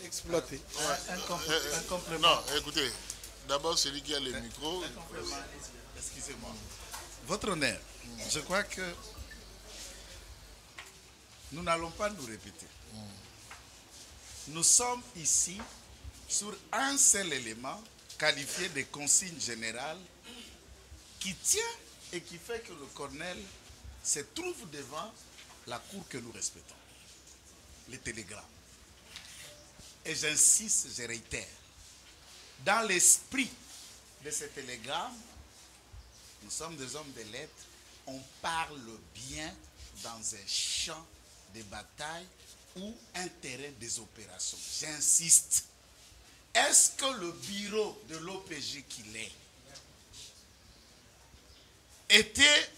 Exploité. Non, écoutez, d'abord celui qui a le micro. Excusez-moi. Votre honneur, je crois que nous n'allons pas nous répéter. Nous sommes ici sur un seul élément qualifié de consigne générale qui tient et qui fait que le colonel se trouve devant la cour que nous respectons. Les télégrammes. Et j'insiste, je réitère, dans l'esprit de ces télégrammes, nous sommes des hommes de lettres, on parle bien dans un champ de bataille ou un terrain des opérations. J'insiste. Est-ce que le bureau de l'OPJ qu'il est était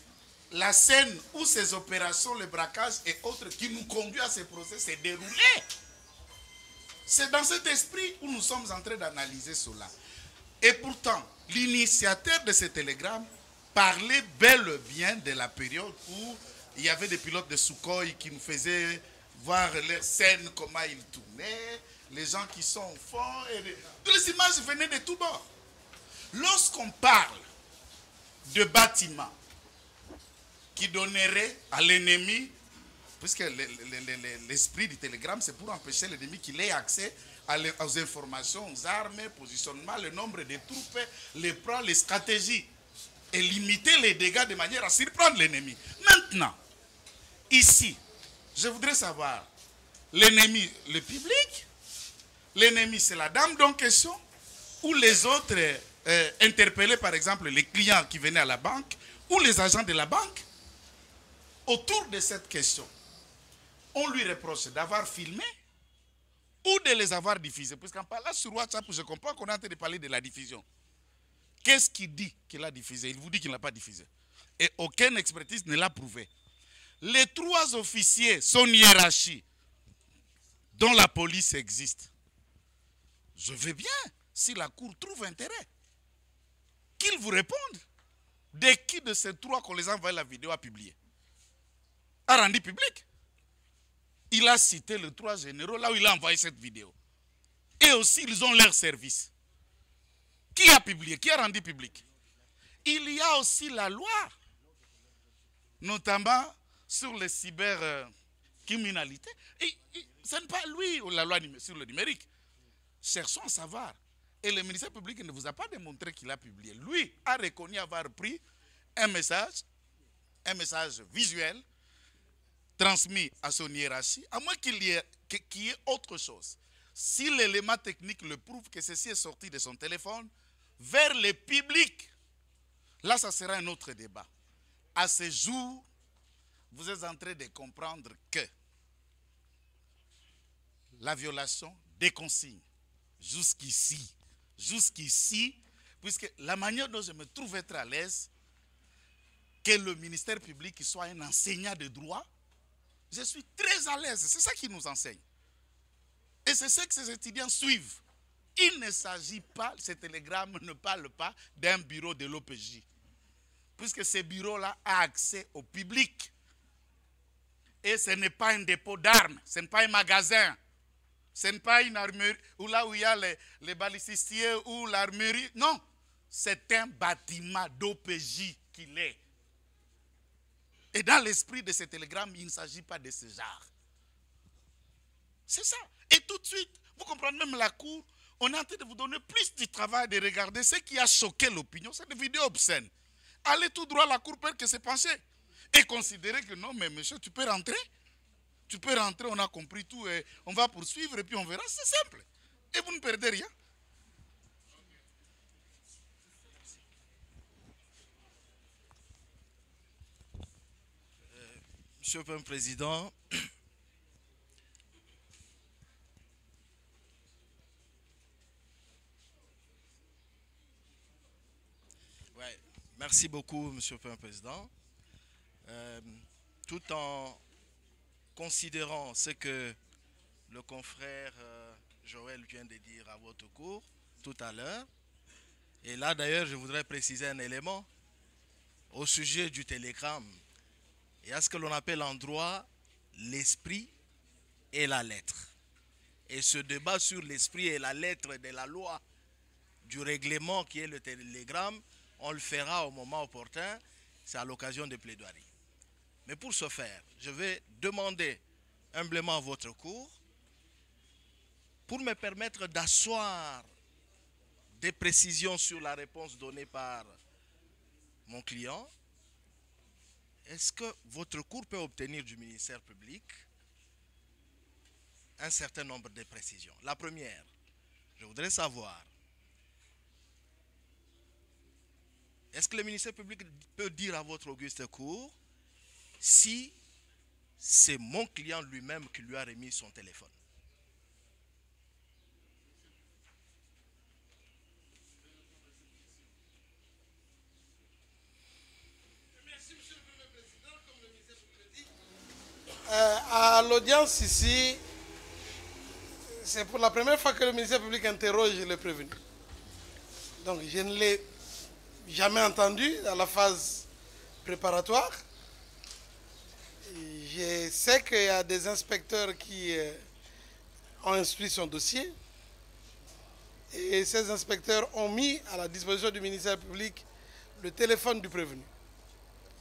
la scène où ces opérations, le braquage et autres qui nous conduisent à ces procès s'est déroulé? C'est dans cet esprit où nous sommes en train d'analyser cela. Et pourtant, l'initiateur de ce télégramme parlait bel et bien de la période où il y avait des pilotes de Sukhoi qui nous faisaient voir les scènes, comment ils tournaient, les gens qui sont au fond. Toutes les images venaient de tous bords. Lorsqu'on parle de bâtiments qui donneraient à l'ennemi, puisque l'esprit du télégramme, c'est pour empêcher l'ennemi qu'il ait accès aux informations, aux armes, positionnement, le nombre de troupes, les plans, les stratégies, et limiter les dégâts de manière à surprendre l'ennemi. Maintenant, ici, je voudrais savoir, l'ennemi, le public, l'ennemi, c'est la dame en question, ou les autres interpellés, par exemple, les clients qui venaient à la banque, ou les agents de la banque. Autour de cette question, on lui reproche d'avoir filmé ou de les avoir diffusés. Puisqu'en parlant sur WhatsApp, je comprends qu'on est en train de parler de la diffusion. Qu'est-ce qu'il dit qu'il a diffusé? Il vous dit qu'il n'a pas diffusé. Et aucune expertise ne l'a prouvé. Les 3 officiers, son hiérarchie, dont la police existe, je veux bien, si la cour trouve intérêt, qu'ils vous répondent. De qui de ces 3 qu'on les a envoyé la vidéo à publier? A rendu public. Il a cité les 3 généraux là où il a envoyé cette vidéo. Et aussi, ils ont leur service. Qui a publié? Qui a rendu public? Il y a aussi la loi, notamment sur les cybercriminalités. Ce n'est pas lui ou la loi sur le numérique. Cherchons à savoir. Et le ministère public ne vous a pas démontré qu'il a publié. Lui a reconnu avoir pris un message visuel, transmis à son hiérarchie, à moins qu'il y ait autre chose. Si l'élément technique le prouve que ceci est sorti de son téléphone vers le public, là, ça sera un autre débat. À ce jour, vous êtes en train de comprendre que la violation des consignes, jusqu'ici, puisque la manière dont je me trouve être à l'aise, que le ministère public soit un enseignant de droit, je suis très à l'aise. C'est ça qui nous enseigne. Et c'est ce que ces étudiants suivent. Il ne s'agit pas, ce télégramme ne parle pas d'un bureau de l'OPJ. Puisque ce bureau-là a accès au public. Et ce n'est pas un dépôt d'armes, ce n'est pas un magasin. Ce n'est pas une armerie, ou là où il y a les balisticiers ou l'armerie. Non, c'est un bâtiment d'OPJ qu'il est. Et dans l'esprit de ce télégramme, il ne s'agit pas de ce genre. C'est ça. Et tout de suite, vous comprenez, même la cour, on est en train de vous donner plus du travail de regarder ce qui a choqué l'opinion. C'est des vidéos obscènes. Allez tout droit à la cour pour que c'est penché. Et considérer que non, mais monsieur, tu peux rentrer. Tu peux rentrer, on a compris tout et on va poursuivre et puis on verra. C'est simple. Et vous ne perdez rien. Monsieur le Premier Président, merci beaucoup, Monsieur le Premier Président. tout en considérant ce que le confrère Joël vient de dire à votre cours tout à l'heure. Et là d'ailleurs je voudrais préciser un élément au sujet du télégramme. Il y a ce que l'on appelle en droit l'esprit et la lettre. Et ce débat sur l'esprit et la lettre de la loi du règlement qui est le télégramme, on le fera au moment opportun, c'est à l'occasion des plaidoiries. Mais pour ce faire, je vais demander humblement à votre cours pour me permettre d'asseoir des précisions sur la réponse donnée par mon client. Est-ce que votre cours peut obtenir du ministère public un certain nombre de précisions? La première, je voudrais savoir, est-ce que le ministère public peut dire à votre auguste cour si c'est mon client lui-même qui lui a remis son téléphone? Merci, Monsieur le Premier Président. Comme le ministère public dit, à l'audience ici, c'est pour la première fois que le ministère public interroge le prévenu. Donc, je ne l'ai jamais entendu dans la phase préparatoire. Je sais qu'il y a des inspecteurs qui ont instruit son dossier et ces inspecteurs ont mis à la disposition du ministère public le téléphone du prévenu.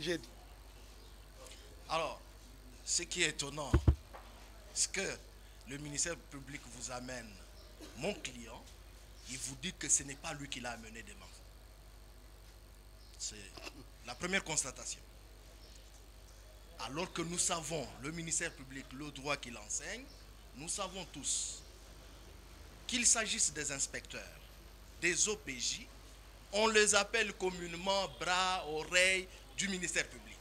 J'ai dit. Alors, ce qui est étonnant, c'est que le ministère public vous amène mon client, il vous dit que ce n'est pas lui qui l'a amené devant vous. C'est la première constatation. Alors que nous savons, le ministère public, le droit qu'il enseigne, nous savons tous qu'il s'agisse des inspecteurs, des OPJ, on les appelle communément bras, oreilles du ministère public.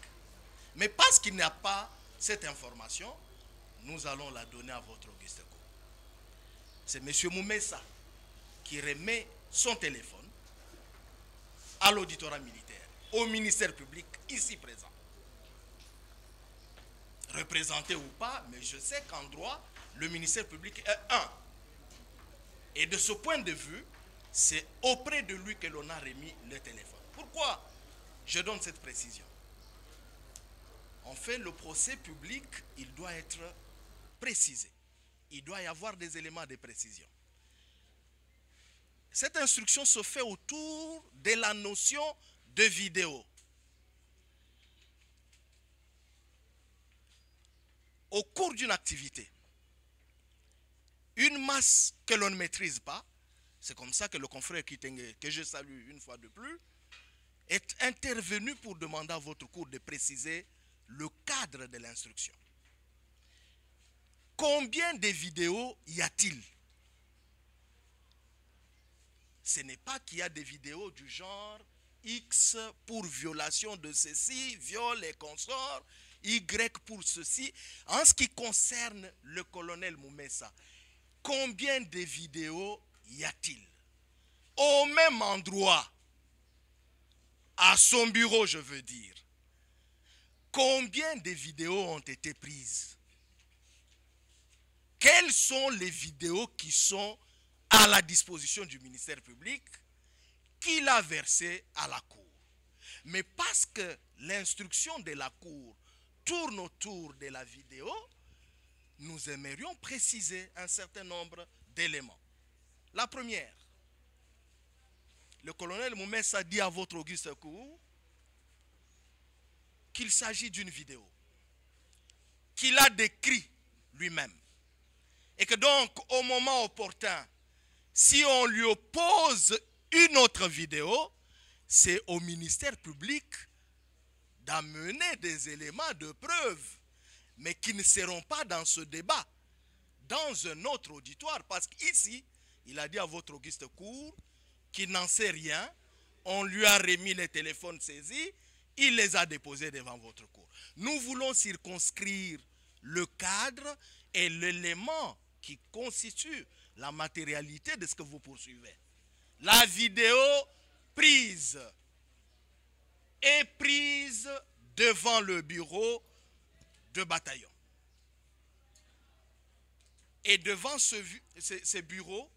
Mais parce qu'il n'y a pas cette information, nous allons la donner à votre auguste cour. C'est M. Moumessa qui remet son téléphone à l'auditorat militaire, au ministère public ici présent. Représenté ou pas, mais je sais qu'en droit, le ministère public est un. Et de ce point de vue, c'est auprès de lui que l'on a remis le téléphone. Pourquoi je donne cette précision? En fait, le procès public, il doit être précisé. Il doit y avoir des éléments de précision. Cette instruction se fait autour de la notion de vidéo. Au cours d'une activité, une masse que l'on ne maîtrise pas, c'est comme ça que le confrère Kitenge, que je salue une fois de plus, est intervenu pour demander à votre cour de préciser le cadre de l'instruction. Combien de vidéos y a-t-il? Ce n'est pas qu'il y a des vidéos du genre X pour violation de ceci, viol et consorts, Y pour ceci. En ce qui concerne le colonel Moumessa, combien de vidéos y a-t-il? Au même endroit, à son bureau, je veux dire, combien de vidéos ont été prises? Quelles sont les vidéos qui sont à la disposition du ministère public qu'il a versées à la Cour? Mais parce que l'instruction de la Cour tourne autour de la vidéo, nous aimerions préciser un certain nombre d'éléments. La première, le colonel Moumessa dit à votre auguste cour qu'il s'agit d'une vidéo qu'il a décrit lui-même. Et que donc, au moment opportun, si on lui oppose une autre vidéo, c'est au ministère public d'amener des éléments de preuve, mais qui ne seront pas dans ce débat, dans un autre auditoire, parce qu'ici, il a dit à votre auguste cour qu'il n'en sait rien, on lui a remis les téléphones saisis, il les a déposés devant votre cour. Nous voulons circonscrire le cadre et l'élément qui constitue la matérialité de ce que vous poursuivez. La vidéo prise est prise devant le bureau de bataillon. Et devant ces bureaux,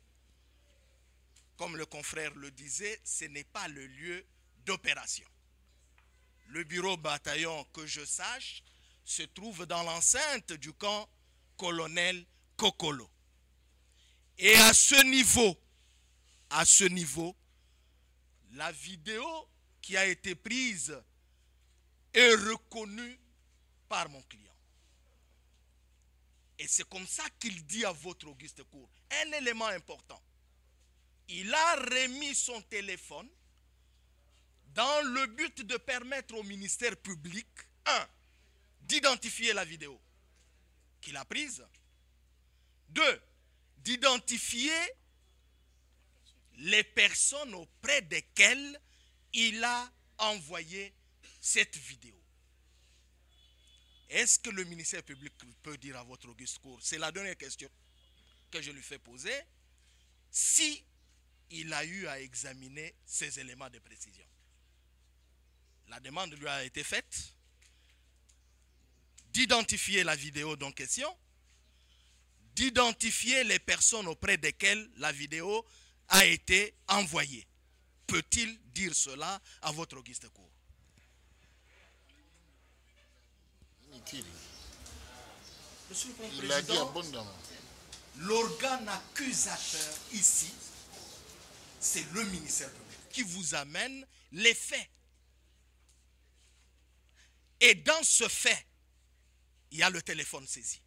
comme le confrère le disait, ce n'est pas le lieu d'opération. Le bureau bataillon, que je sache, se trouve dans l'enceinte du camp colonel Kokolo. Et à ce niveau, la vidéo qui a été prise est reconnue par mon client. Et c'est comme ça qu'il dit à votre Auguste Cour un élément important. Il a remis son téléphone dans le but de permettre au ministère public, 1, d'identifier la vidéo qu'il a prise, 2, d'identifier les personnes auprès desquelles il a envoyé cette vidéo. Est-ce que le ministère public peut dire à votre Auguste Cour, c'est la dernière question que je lui fais poser, si il a eu à examiner ces éléments de précision? La demande lui a été faite d'identifier la vidéo en question, d'identifier les personnes auprès desquelles la vidéo a été envoyée. Peut-il dire cela à votre Auguste Cour? Monsieur le Il a dit Président, abondamment. L'organe accusateur ici, c'est le ministère public qui vous amène les faits. Et dans ce fait, il y a le téléphone saisi.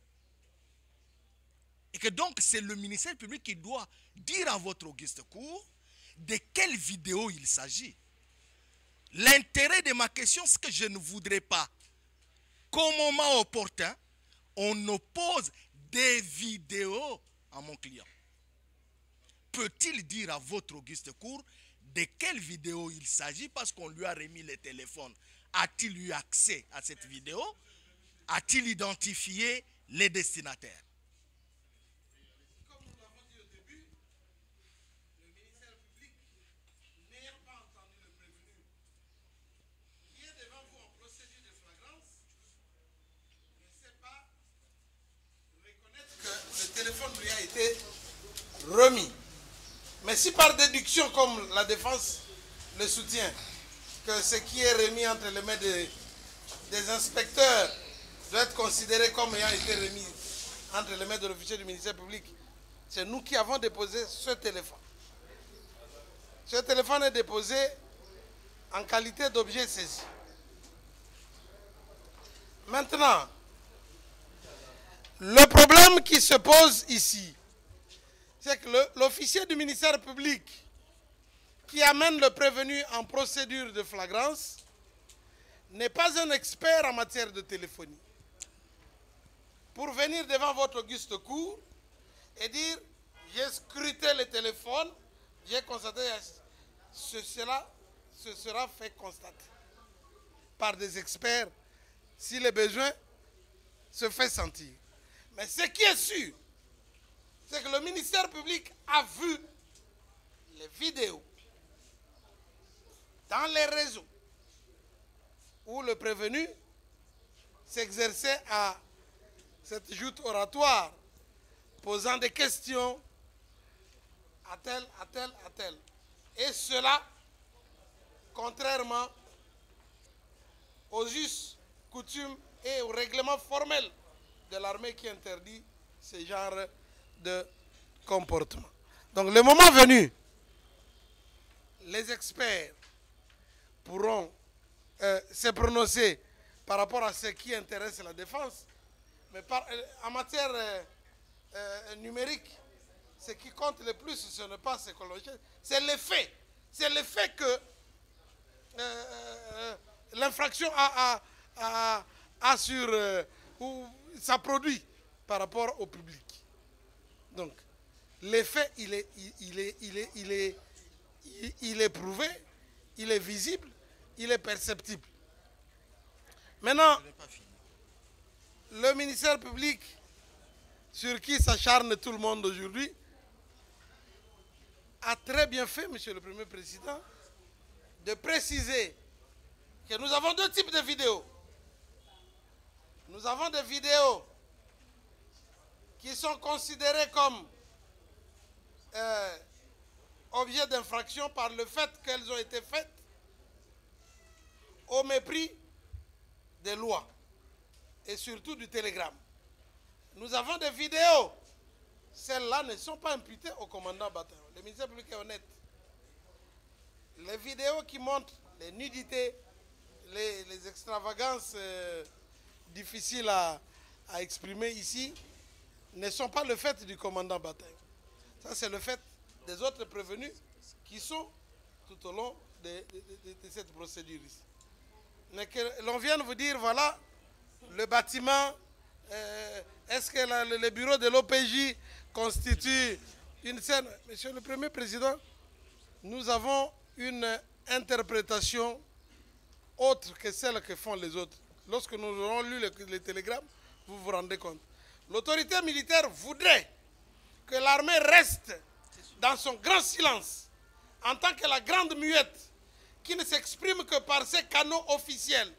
Et que donc, c'est le ministère public qui doit dire à votre Auguste Cour de quelle vidéo il s'agit. L'intérêt de ma question, c'est que je ne voudrais pas qu'au moment opportun, on oppose des vidéos à mon client. Peut-il dire à votre Auguste Cour de quelle vidéo il s'agit parce qu'on lui a remis le téléphone? A-t-il eu accès à cette vidéo? A-t-il identifié les destinataires? Comme nous l'avons dit au début, le ministère public, n'ayant pas entendu le prévenu, qui est devant vous en procédure de flagrance, ne sait pas reconnaître que le téléphone lui a été remis. Mais si par déduction, comme la défense le soutient, que ce qui est remis entre les mains des inspecteurs doit être considéré comme ayant été remis entre les mains de l'officier du ministère public, c'est nous qui avons déposé ce téléphone. Ce téléphone est déposé en qualité d'objet saisi. Maintenant, le problème qui se pose ici, c'est que l'officier du ministère public qui amène le prévenu en procédure de flagrance n'est pas un expert en matière de téléphonie. Pour venir devant votre Auguste Cour et dire « j'ai scruté le téléphone, j'ai constaté ce sera fait constater par des experts si le besoin se fait sentir. Mais ce qui est sûr, c'est que le ministère public a vu les vidéos dans les réseaux où le prévenu s'exerçait à cette joute oratoire, posant des questions à tel, à tel, à tel. Et cela, contrairement aux us, coutumes et au règlement formel de l'armée qui interdit ce genre de comportement. Donc le moment venu, les experts pourront se prononcer par rapport à ce qui intéresse la défense, mais en matière numérique, ce qui compte le plus, ce n'est pas ce que l'on cherche, c'est les faits. C'est le fait que l'infraction a sur ou ça produit par rapport au public. Donc, l'effet, il est prouvé, il est visible, il est perceptible. Maintenant, le ministère public, sur qui s'acharne tout le monde aujourd'hui, a très bien fait, Monsieur le Premier Président, de préciser que nous avons deux types de vidéos. Nous avons des vidéos qui sont considérées comme objets d'infraction par le fait qu'elles ont été faites au mépris des lois et surtout du télégramme. Nous avons des vidéos. Celles-là ne sont pas imputées au commandant bataillon. Le ministère public est honnête. Les vidéos qui montrent les nudités, les extravagances difficiles à exprimer ici ne sont pas le fait du commandant bataillon. Ça, c'est le fait des autres prévenus qui sont tout au long de cette procédure ici. Mais que l'on vienne vous dire, voilà, le bâtiment, est-ce que le bureau de l'OPJ constitue une scène? Monsieur le Premier Président, nous avons une interprétation autre que celle que font les autres. Lorsque nous aurons lu les télégrammes, vous vous rendez compte. L'autorité militaire voudrait que l'armée reste dans son grand silence, en tant que la grande muette, qui ne s'exprime que par ses canaux officiels.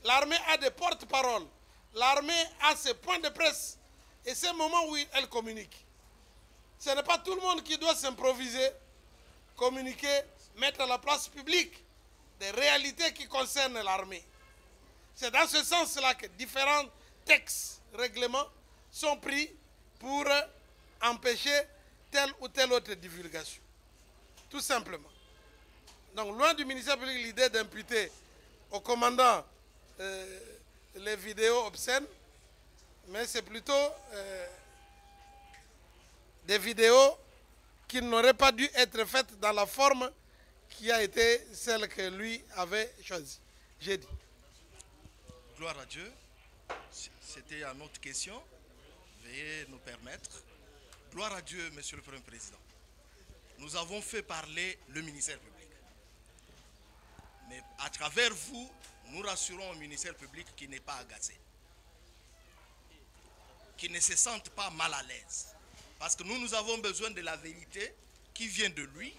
L'armée a des porte-paroles, l'armée a ses points de presse et ces moments où elle communique. Ce n'est pas tout le monde qui doit s'improviser, communiquer, mettre à la place publique des réalités qui concernent l'armée. C'est dans ce sens-là que différents textes, règlements sont pris pour empêcher telle ou telle autre divulgation. Tout simplement. Donc, loin du ministère public l'idée d'imputer au commandant les vidéos obscènes, mais c'est plutôt des vidéos qui n'auraient pas dû être faites dans la forme qui a été celle que lui avait choisie. J'ai dit. Gloire à Dieu. C'était une autre question. Veuillez nous permettre. Gloire à Dieu, Monsieur le Premier Président. Nous avons fait parler le ministère public. Mais à travers vous, nous rassurons au ministère public qui n'est pas agacé. Qui ne se sente pas mal à l'aise. Parce que nous avons besoin de la vérité qui vient de lui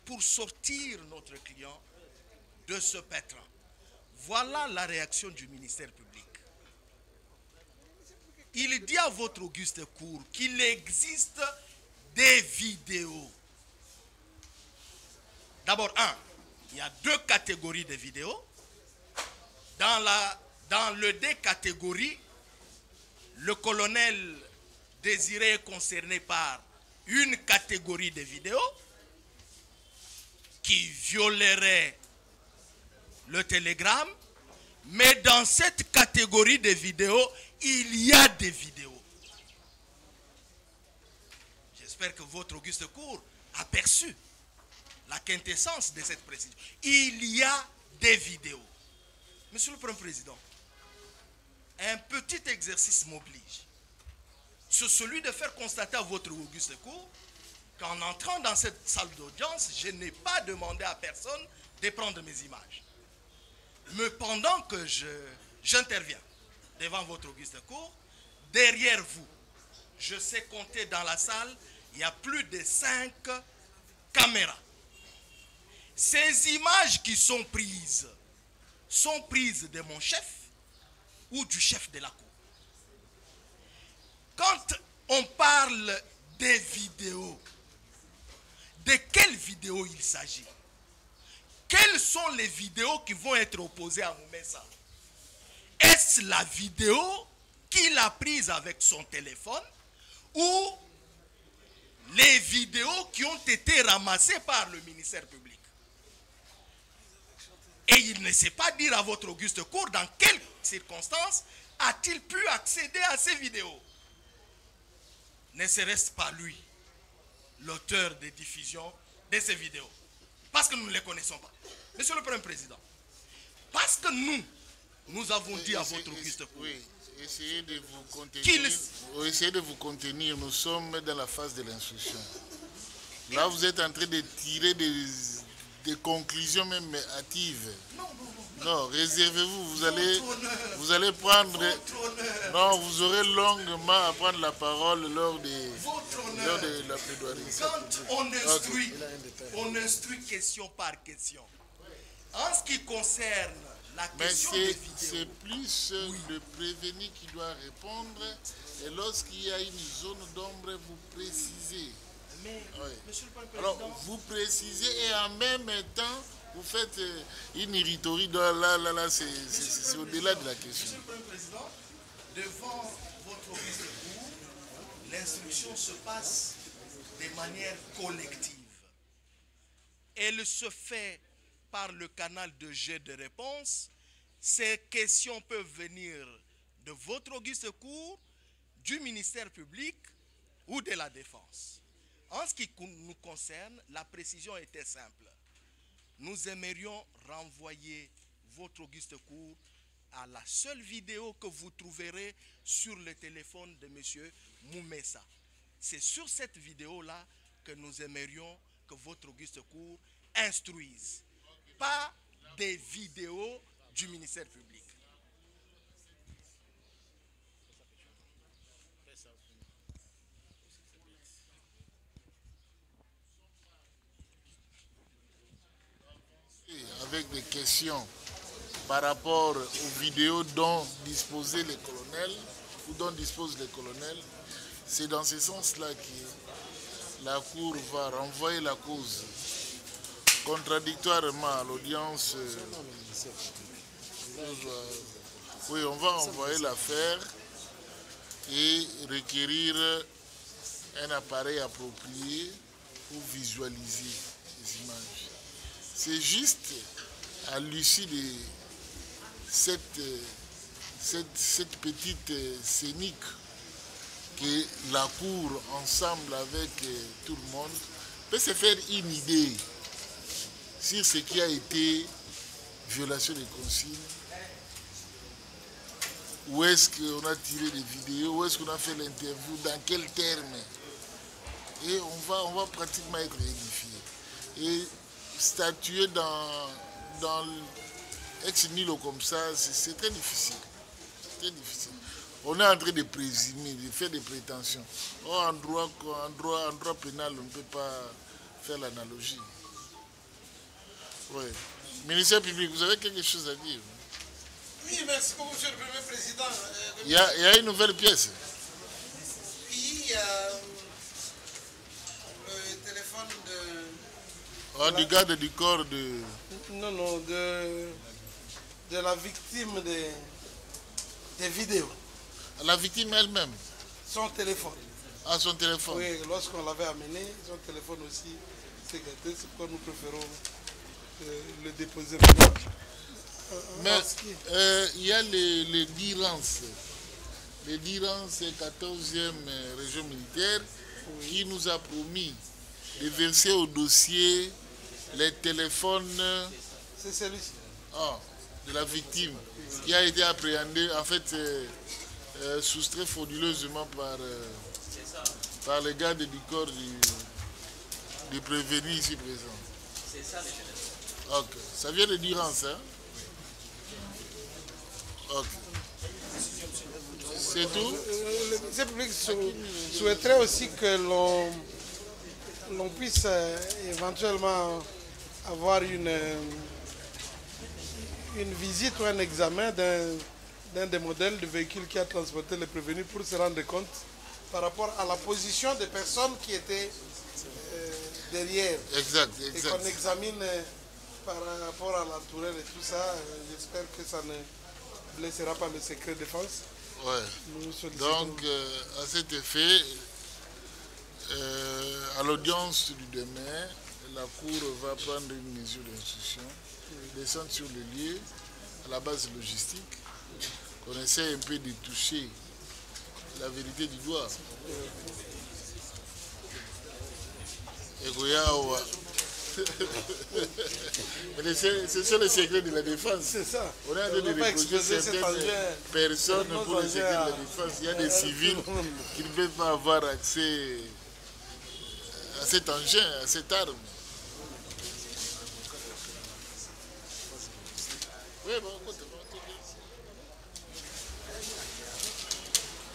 pour sortir notre client de ce pétrin. Voilà la réaction du ministère public. Il dit à votre auguste cour qu'il existe des vidéos. D'abord, il y a deux catégories de vidéos. Dans le deux catégories, le colonel Désiré est concerné par une catégorie de vidéos qui violerait le télégramme, mais dans cette catégorie de vidéos, il y a des vidéos. J'espère que votre auguste cour a perçu la quintessence de cette précision. Il y a des vidéos. Monsieur le Premier Président, un petit exercice m'oblige. C'est celui de faire constater à votre auguste cour qu'en entrant dans cette salle d'audience, je n'ai pas demandé à personne de prendre mes images. Mais pendant que j'interviens devant votre auguste cour, derrière vous, je sais compter dans la salle, il y a plus de 5 caméras. Ces images qui sont prises de mon chef ou du chef de la cour. Quand on parle des vidéos, de quelles vidéos il s'agit? Quelles sont les vidéos qui vont être opposées à Moumessa? Est-ce la vidéo qu'il a prise avec son téléphone ou les vidéos qui ont été ramassées par le ministère public? Et il ne sait pas dire à votre auguste cour dans quelles circonstances a-t-il pu accéder à ces vidéos. Ne serait-ce pas lui, l'auteur des diffusions de ces vidéos? Parce que nous ne les connaissons pas. Monsieur le Premier Président, parce que nous avons dit à votre auguste cour... Oui, essayez de vous contenir. Nous sommes dans la phase de l'instruction. Là, vous êtes en train de tirer des conclusions même hâtives. Non, réservez-vous, vous allez prendre... Non, vous aurez longuement à prendre la parole lors de la plaidoirie. Quand on instruit question par question, en ce qui concerne La Mais question des c'est vidéos. plus le prévenu qui doit répondre. Et lorsqu'il y a une zone d'ombre, vous précisez. Mais, Oui. Monsieur le Président, Alors, vous précisez et en même temps, vous faites une irritorie. Là, c'est au-delà de la question. Monsieur le Premier Président, devant votre office de cour, l'instruction se passe de manière collective. Elle se fait par le canal de jet de réponse. Ces questions peuvent venir de votre auguste cour, du ministère public ou de la défense. En ce qui nous concerne, la précision était simple. Nous aimerions renvoyer votre auguste cour à la seule vidéo que vous trouverez sur le téléphone de M. Moumessa. C'est sur cette vidéo-là que nous aimerions que votre auguste cour instruise, pas des vidéos du ministère public. Avec des questions par rapport aux vidéos dont disposaient les colonels ou dont disposent les colonels, c'est dans ce sens-là que la Cour va renvoyer la cause contradictoirement à l'audience. Oui, on va envoyer l'affaire et requérir un appareil approprié pour visualiser les images. C'est juste à l'issue de cette petite scénique que la Cour, ensemble avec tout le monde, peut se faire une idée sur ce qui a été violation des consignes. Où est-ce qu'on a tiré des vidéos, où est-ce qu'on a fait l'interview, dans quel terme. Et on va pratiquement être édifié. Et statuer dans ex nihilo comme ça, c'est très difficile. Très difficile. On est en train de présumer, de faire des prétentions. Oh, en droit pénal, on ne peut pas faire l'analogie. Oui. Ministère public, vous avez quelque chose à dire? Oui, merci beaucoup, Monsieur le Premier Président. Il y a une nouvelle pièce. Oui, il y a le téléphone de... Oh, du garde du corps de... Non, de la victime des vidéos. La victime elle-même? Son téléphone. Ah, son téléphone. Oui, lorsqu'on l'avait amené, son téléphone aussi s'est gâté. C'est pourquoi nous préférons le déposer maintenant. Mais il y a les DIRANS. Les DIRANS, c'est 14e région militaire, qui nous a promis de verser au dossier les téléphones. C'est celui-ci. Ah, de la victime, qui a été appréhendé, en fait, soustrait frauduleusement par les gardes du corps du prévenu ici présent. C'est ça les téléphones. Ok, ça vient de DIRANS, hein? Ok. C'est tout? Le ministère public souhaiterait aussi que l'on puisse éventuellement avoir une visite ou un examen d'un des modèles de véhicules qui a transporté les prévenus pour se rendre compte par rapport à la position des personnes qui étaient derrière. Exact. Et qu'on examine par rapport à la tourelle et tout ça. J'espère que ça ne blessera pas le secret défense. Ouais. Donc, à cet effet, à l'audience du demain, la Cour va prendre une mesure d'instruction, descendre sur le lieu, à la base logistique, qu'on essaie un peu de toucher la vérité du doigt. Mais ce sont les secrets de la défense. C'est ça. On est en train de reprocher certaines personnes pour les secrets de la défense. Il y a des civils qui ne peuvent pas avoir accès à cet engin, à cette arme. Oui, bon, écoute.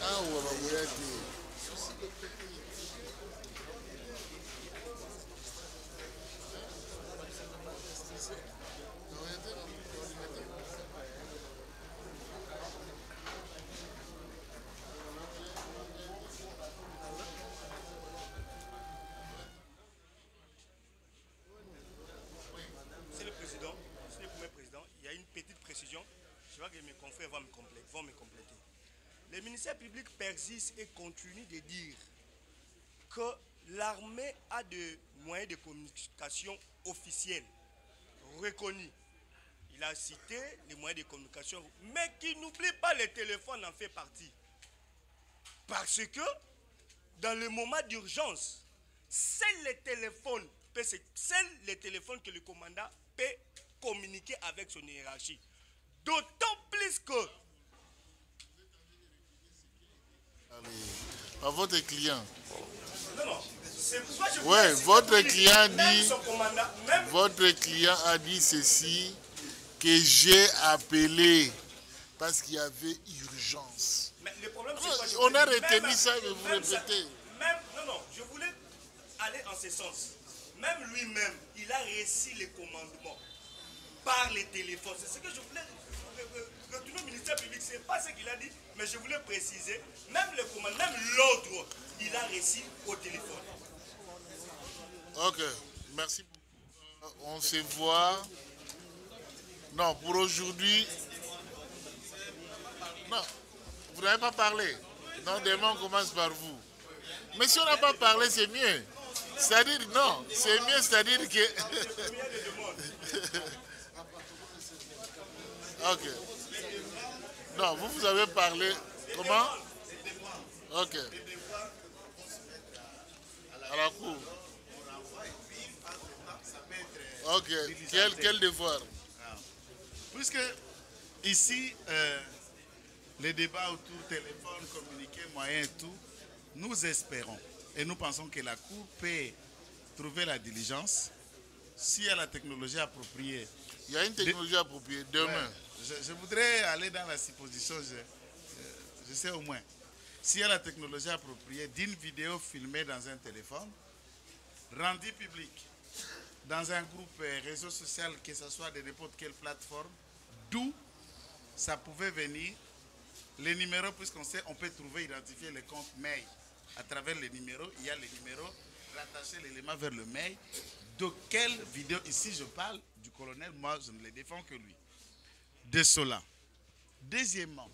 Ah, ouais, bah, le ministère public persiste et continue de dire que l'armée a des moyens de communication officiels reconnus. Il a cité les moyens de communication, mais qui n'oublie pas les téléphones en fait partie. Parce que dans le moment d'urgence, seuls les téléphones que le commandant peut communiquer avec son hiérarchie. D'autant plus que... Allez, à votre client. Non, c'est pourquoi je ouais, votre client dit, même... votre client a dit ceci, que j'ai appelé parce qu'il y avait urgence. Mais le problème, c'est on a retenu ça, mais vous répétez. Non, je voulais aller en ce sens. Même lui-même, il a reçu les commandements par les téléphones. C'est ce que je voulais retourner au ministère public. Ce n'est pas ce qu'il a dit, mais je voulais préciser. Même le commandement, même l'ordre, il a reçu au téléphone. Ok, merci. On se voit. Non, pour aujourd'hui. Non, vous n'avez pas parlé. Non, demain on commence par vous. Mais si on n'a pas parlé, c'est mieux. C'est-à-dire, non, c'est mieux, c'est-à-dire que... Ok. Non, vous avez parlé. Comment? Ok. À la cour. Ok. Quel devoir? Puisque ici, les débats autour téléphone, communiqué, moyens et tout, nous espérons et nous pensons que la Cour peut trouver la diligence s'il y a la technologie appropriée. Il y a une technologie appropriée demain. Ouais, je voudrais aller dans la supposition, je sais au moins. S'il y a la technologie appropriée d'une vidéo filmée dans un téléphone, rendue publique, dans un groupe réseau social, que ce soit de n'importe quelle plateforme, d'où ça pouvait venir, les numéros, puisqu'on sait, on peut trouver, identifier les comptes mail. À travers les numéros, il y a les numéros, rattacher l'élément vers le mail. De quelle vidéo, ici je parle du colonel, moi je ne les défends que lui. De cela. Deuxièmement,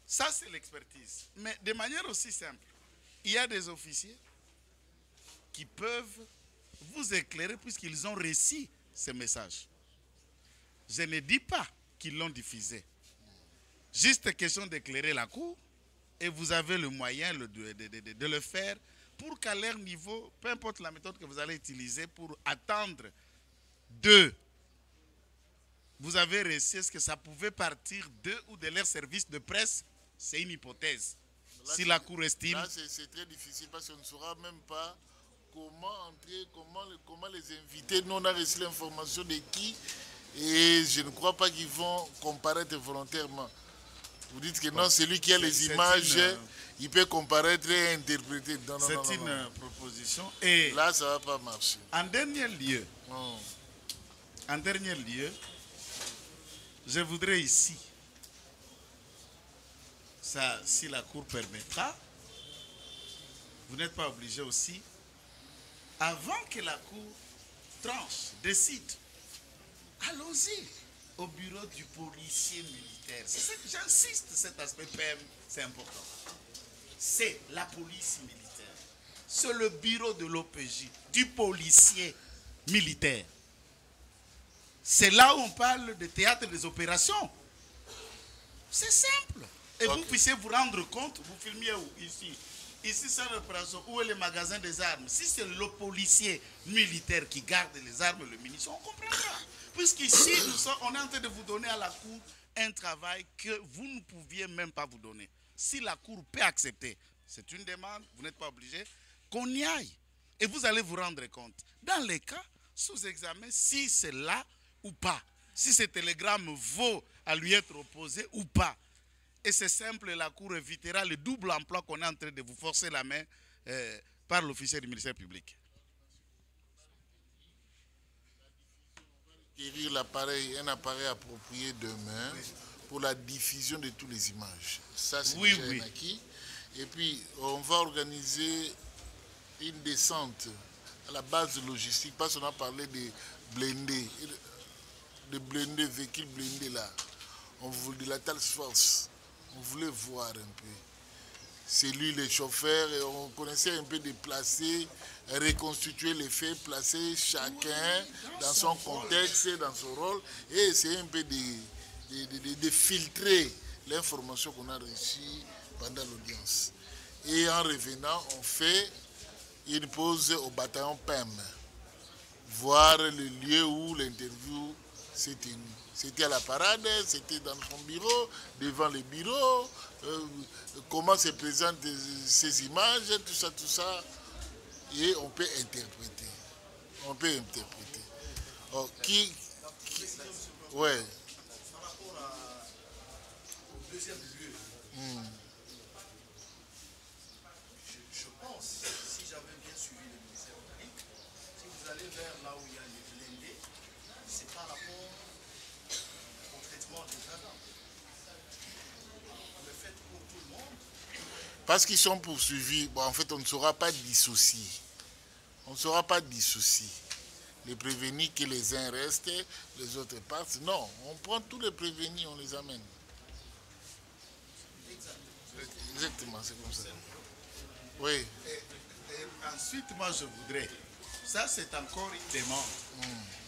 ça c'est l'expertise. Mais de manière aussi simple, il y a des officiers qui peuvent vous éclairer puisqu'ils ont reçu ces messages. Je ne dis pas qu'ils l'ont diffusé. Juste question d'éclairer la cour et vous avez le moyen de le faire pour qu'à leur niveau, peu importe la méthode que vous allez utiliser pour attendre d'eux, vous avez reçu ce que ça pouvait partir d'eux ou de leur service de presse, c'est une hypothèse. Là, si la cour estime... Là, c'est très difficile parce qu'on ne saura même pas comment entrer, comment les inviter. Nous, on a reçu l'information de qui et je ne crois pas qu'ils vont comparaître volontairement. Vous dites que non, c'est lui qui a les images, il peut comparaître et interpréter. C'est une proposition. Et là, ça ne va pas marcher. En dernier lieu, je voudrais ici, ça, si la Cour permettra, vous n'êtes pas obligé aussi, avant que la Cour tranche, décide, allons-y au bureau du policier militaire. C'est ça que j'insiste, cet aspect PM, c'est important. C'est la police militaire. C'est le bureau de l'OPJ, du policier militaire. C'est là où on parle de théâtre des opérations. C'est simple. Et vous puissiez vous rendre compte, vous filmiez où? Ici. Ici, c'est l'opération. Où est le magasin des armes? Si c'est le policier militaire qui garde les armes et les munitions, on comprendra. Puisqu'ici, on est en train de vous donner à la Cour un travail que vous ne pouviez même pas vous donner. Si la Cour peut accepter, c'est une demande, vous n'êtes pas obligé, qu'on y aille. Et vous allez vous rendre compte. Dans les cas, sous examen, si c'est là ou pas. Si ce télégramme vaut à lui être opposé ou pas. Et c'est simple, la Cour évitera le double emploi qu'on est en train de vous forcer la main par l'officier du ministère public. Acquérir un appareil approprié demain pour la diffusion de toutes les images. Ça, c'est déjà un acquis. Et puis, on va organiser une descente à la base logistique, parce qu'on a parlé des blindés, véhicules blindés là. On vous de la task force. On voulait voir un peu. C'est lui le chauffeur et on connaissait un peu déplacer, reconstituer les faits, placer chacun dans son contexte, dans son rôle et essayer un peu de filtrer l'information qu'on a reçue pendant l'audience. Et en revenant, on fait une pause au bataillon PEM, voir le lieu où l'interview s'est tenue. C'était à la parade, c'était dans son bureau, devant le bureau, comment se présentent ces images, tout ça, et on peut interpréter. On peut interpréter. Oh, ouais. Par rapport au deuxième lieu, je pense, si j'avais bien suivi le ministère public, si vous allez vers là où il y a les blindés, c'est par rapport au traitement des cadavres. Vous le faites pour tout le monde. Parce qu'ils sont poursuivis, bon, en fait, on ne saura pas dissocier. On ne saura pas dissocier. Les prévenus que les uns restent, les autres partent. Non, on prend tous les prévenus, on les amène. Exactement, c'est comme ça. Oui. Et ensuite, moi, je voudrais, ça c'est encore une demande.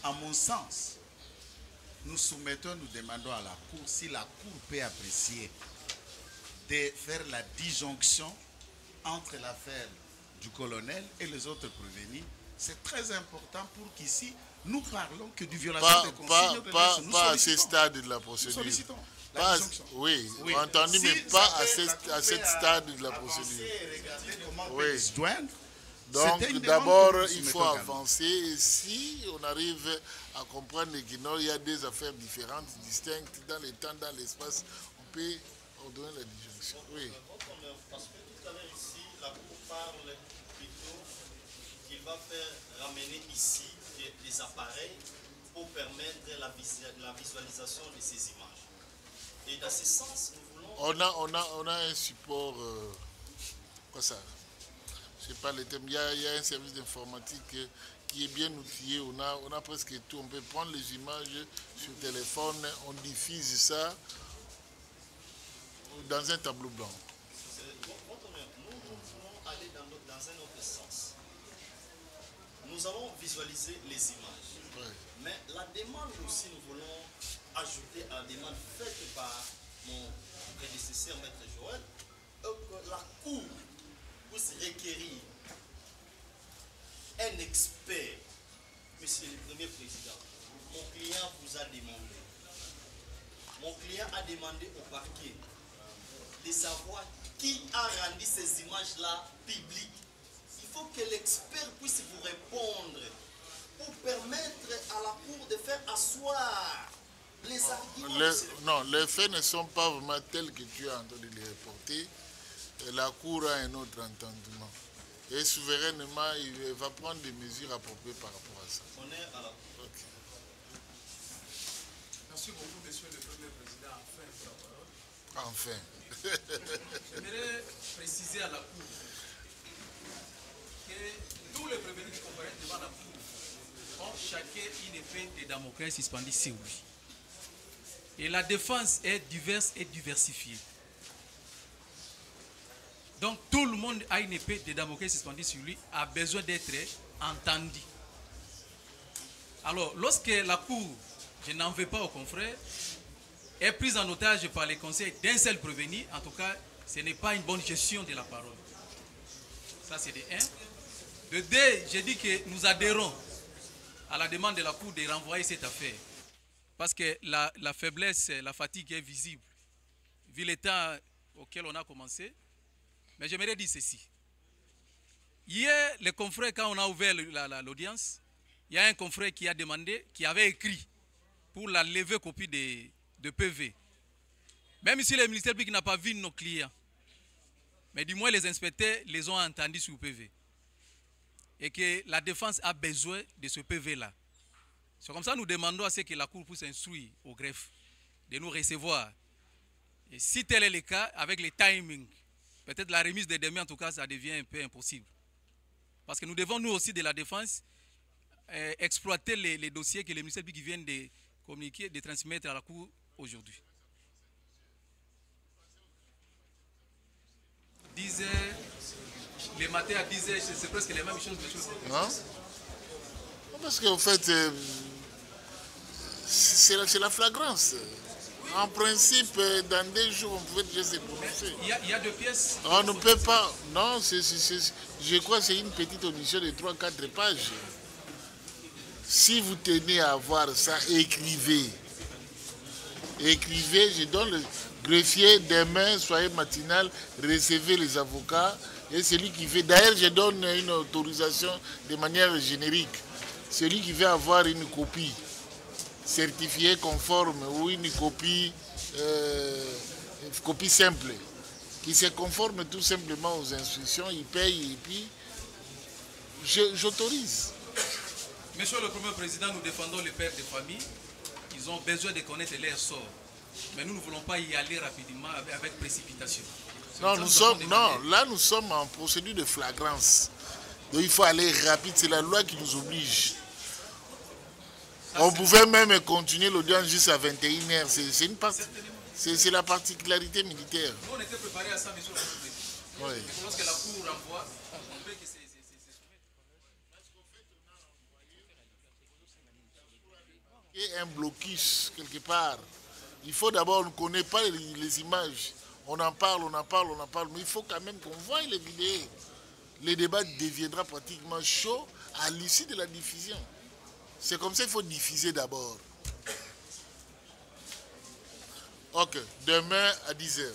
À mon sens, nous demandons à la Cour, si la Cour peut apprécier, de faire la disjonction entre l'affaire du colonel et les autres prévenus. C'est très important pour qu'ici, nous parlons que du violation des consignes de l'État. Pas à ce stade de la procédure. Nous sollicitons la Pas, disjonction. oui, Oui. entendu, Si mais pas à la ce Cour stade de la avancer procédure. et regarder comment on Oui. peut se joindre, Donc c'était une d'abord, demande que nous il faut soumettons également. avancer. Et si on arrive à comprendre qu'il y a des affaires différentes, distinctes dans le temps, dans l'espace, on peut ordonner la disjonction. Oui. Parce que tout à l'heure ici, la Cour parle plutôt qu'il va faire ramener ici des appareils pour permettre la visualisation de ces images. Et dans ce sens, nous voulons... On a un support, quoi ça? Je ne sais pas le thème, il y a un service d'informatique qui est bien outillé, on a presque tout, on peut prendre les images sur téléphone, on diffuse ça dans un tableau blanc. Nous voulons aller dans un autre sens. Nous allons visualiser les images. Ouais. Mais la demande aussi, nous voulons ajouter à la demande faite par mon prédécesseur, Maître Joël, que la Cour puisse requérir un expert. Monsieur le Premier Président, mon client vous a demandé. Mon client a demandé au parquet de savoir qui a rendu ces images-là publiques. Il faut que l'expert puisse vous répondre pour permettre à la Cour de faire asseoir les arguments. Non, les faits ne sont pas vraiment tels que tu as en train de les reporter. Et la Cour a un autre entendement. Et souverainement, il va prendre des mesures appropriées par rapport à ça. On est à la Cour. Okay. Merci beaucoup, Monsieur le Premier Président. Enfin, pour la parole. Enfin. J'aimerais préciser à la Cour que tous les prévenus qui comparaissent devant la Cour ont chacun une épée de Damoclès suspendue sur lui. Et la défense est diverse et diversifiée. Donc tout le monde a une épée de Damoclès suspendue sur lui, a besoin d'être entendu. Alors, lorsque la Cour, je n'en veux pas aux confrères, est prise en otage par les conseils d'un seul prévenu, en tout cas, ce n'est pas une bonne gestion de la parole. Ça, c'est de 1. De 2, j'ai dit que nous adhérons à la demande de la Cour de renvoyer cette affaire. Parce que la faiblesse, la fatigue est visible, vu l'état auquel on a commencé. Mais j'aimerais dire ceci. Hier, les confrères, quand on a ouvert l'audience, il y a un confrère qui a demandé, qui avait écrit pour la levée copie de PV. Même si le ministère public n'a pas vu nos clients, mais du moins les inspecteurs les ont entendus sur PV. Et que la défense a besoin de ce PV-là. C'est comme ça que nous demandons à ce que la Cour puisse instruire au greffe de nous recevoir. Et si tel est le cas, avec les timings, peut-être la remise des demi, en tout cas, ça devient un peu impossible. Parce que nous devons, nous aussi, de la défense, exploiter les dossiers que les ministères publics viennent de communiquer, de transmettre à la Cour aujourd'hui. 10h, les matins à 10h, c'est presque les mêmes choses, monsieur le professeur. Non? Parce qu'en fait, c'est la flagrance. En principe, dans 2 jours, on pouvait déjà se prononcer. Il y a 2 pièces. On ne peut pas. Non, je crois que c'est une petite audition de 3-4 pages. Si vous tenez à voir ça, écrivez. Écrivez, je donne le greffier demain, soyez matinal, recevez les avocats. Et celui qui veut. D'ailleurs, je donne une autorisation de manière générique. Celui qui veut avoir une copie certifiée conforme ou une copie simple, qui se conforme tout simplement aux instructions, il paye et puis j'autorise. Monsieur le Premier Président, nous défendons les pères de famille. Ils ont besoin de connaître leur sort. Mais nous ne voulons pas y aller rapidement avec précipitation. Non, là nous sommes en procédure de flagrance. Donc il faut aller rapide, c'est la loi qui nous oblige. On pouvait même continuer l'audience jusqu'à 21h. C'est la particularité militaire. Nous, on était préparés à ça, monsieur le Président. Oui. Et lorsque la Cour renvoie, on veut que c'est il y a un blocus quelque part. Il faut d'abord, on ne connaît pas les images. On en parle, mais il faut quand même qu'on voie les vidéos. Le débat deviendra pratiquement chaud à l'issue de la diffusion. C'est comme ça qu'il faut diffuser d'abord. Ok, demain à 10h.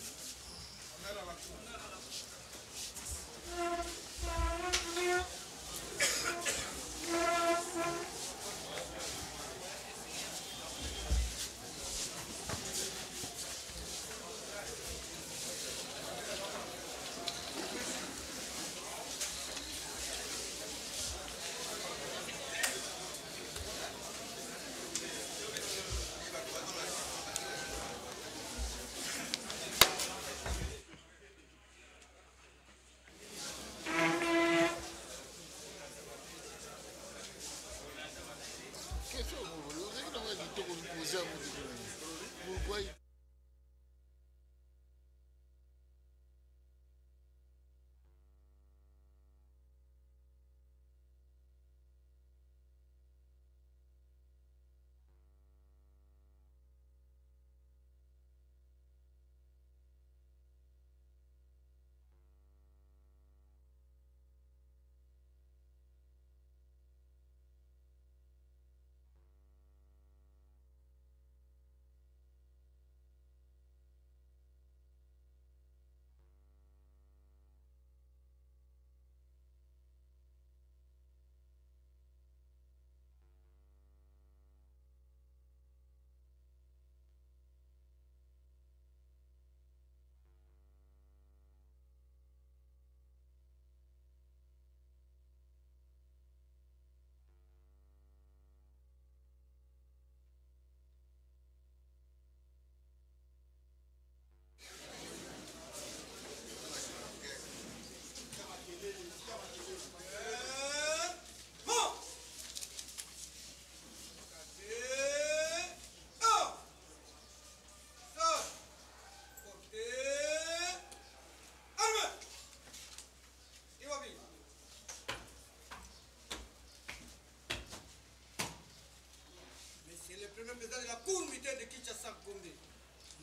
Président de la Cour militaire de Kinshasa, Gombe.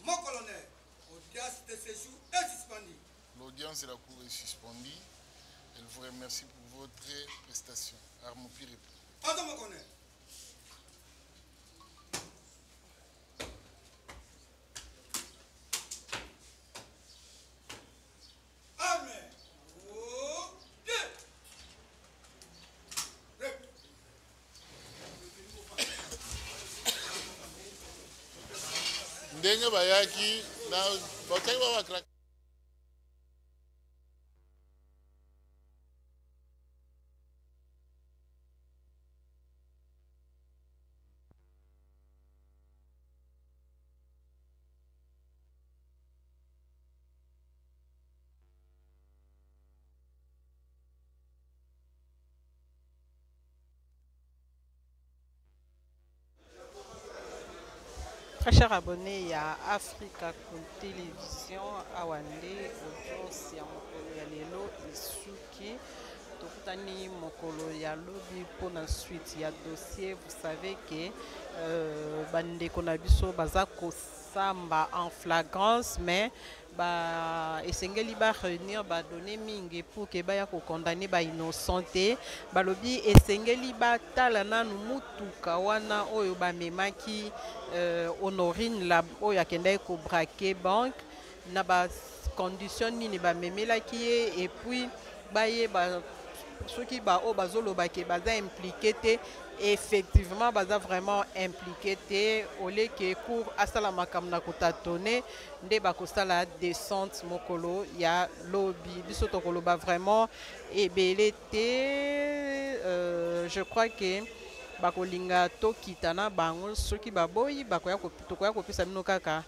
Mon colonel, audience de séjour est suspendue. L'audience de la Cour est suspendue. Elle vous remercie pour votre prestation. Armopi répond. Pardon, mon colonel. Ndenge bayaki na bakaki babakra Très cher abonné, il y a Africa Télévision, Awande, audience ya mokolo ya lelo Isuki. Tokutani mokolo ya lobi pour la suite ya dossier. Vous savez que bande konabiso baza kosamba en flagrance, mais ba esengeli ba réunir ba donner mingi pour que ba ya ko condamner ba innocenté ba lobi esengeli ba tala nanu mutuka wana oyo ba memaki Honorine la oyo akendai ko braquer banque na ba condition nini ba memelaki et puis ba ye ba ceux qui ba o bazolo ba ke baza impliqué effectivement baza vraiment impliqué au lieu que cour asala makam na kotatone nde bakosala descente mokolo ya lobby biso tokoloba vraiment ebele te je crois que bakolinga tokita na bango soki baboyi bakoya kopesa bino kaka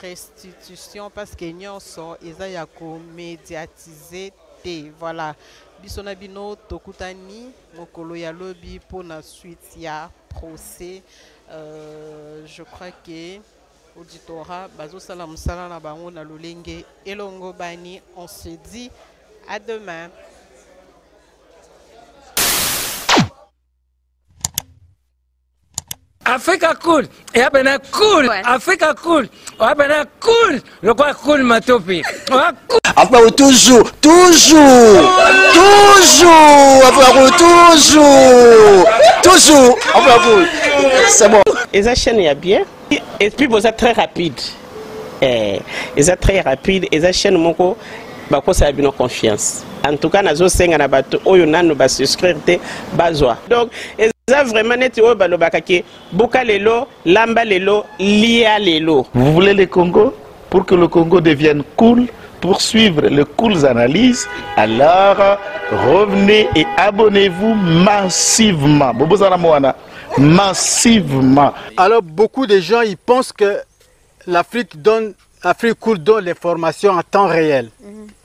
restitution parce que nyonso eza ya komédiatiser te voilà biso na bino tokutani mokolo ya lobi pour la suite ya procès je crois que auditorat bazosala mosala na bango na lolenge elongo bani on se dit à demain. Africa cool, et abena cool, ouais. Africa cool, abena cool, le quoi cool matopi. Après toujours, après c'est bon. Et ça chaîne est bien, et puis vous êtes très rapide, et ça très rapide, et ça chaîne moko, bah quoi ça a bien confiance. En tout cas, nazo senga na bato oyo nanu ba souscrire te bazwa. Donc ça vraiment net o balobakaki boka lelo, lamba lelo, lia lelo. Vous voulez le Congo pour que le Congo devienne cool, pour suivre les cool analyses, alors revenez et abonnez-vous massivement. Massivement. Alors beaucoup de gens ils pensent que l'Afrique cool donne l'information en temps réel.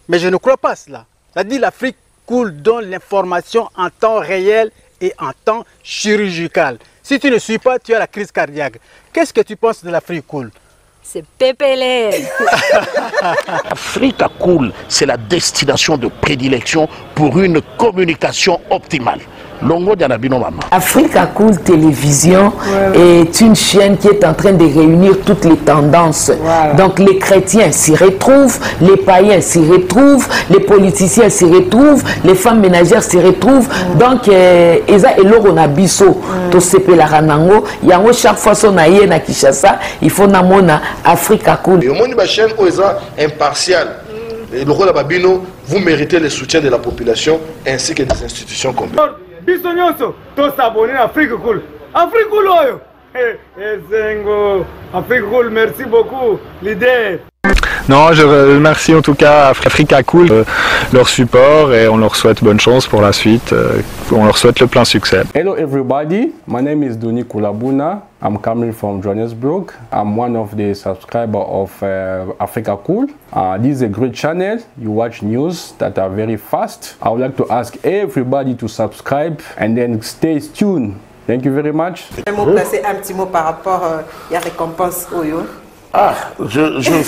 Mais je ne crois pas cela. C'est-à-dire l'Afrique cool donne l'information en temps réel et en temps chirurgical. Si tu ne suis pas, tu as la crise cardiaque. Qu'est-ce que tu penses de l'Afrique cool? C'est PPL. Africa Cool, c'est la destination de prédilection pour une communication optimale. Africa Cool Télévision est une chaîne qui est en train de réunir toutes les tendances. Donc les chrétiens s'y retrouvent, les païens s'y retrouvent, les politiciens s'y retrouvent, les femmes ménagères s'y retrouvent. Donc eza eloro na biso to sepela ranango yango chaque fois son aye na Kinshasa, il faut namona Africa Cool. Et au monde de chaîne oza impartial. Et le rôle de Babino, vous méritez le soutien de la population ainsi que des institutions complètes. Biso nyonso to s'abonner à Afrique Cool. Afrique Cool oyo. Zengo. Afrique Cool, merci beaucoup l'idée. Non, je remercie en tout cas Africa Cool leur support et on leur souhaite bonne chance pour la suite. On leur souhaite le plein succès. Hello everybody, my name is Doni Kulabuna. I'm coming from Johannesburg. I'm one of the subscribers of Africa Cool. This is a great channel. You watch news that are very fast. I would like to ask everybody to subscribe and then stay tuned. Thank you very much. Un mot placé, un petit mot par rapport à la récompense Oyo. Je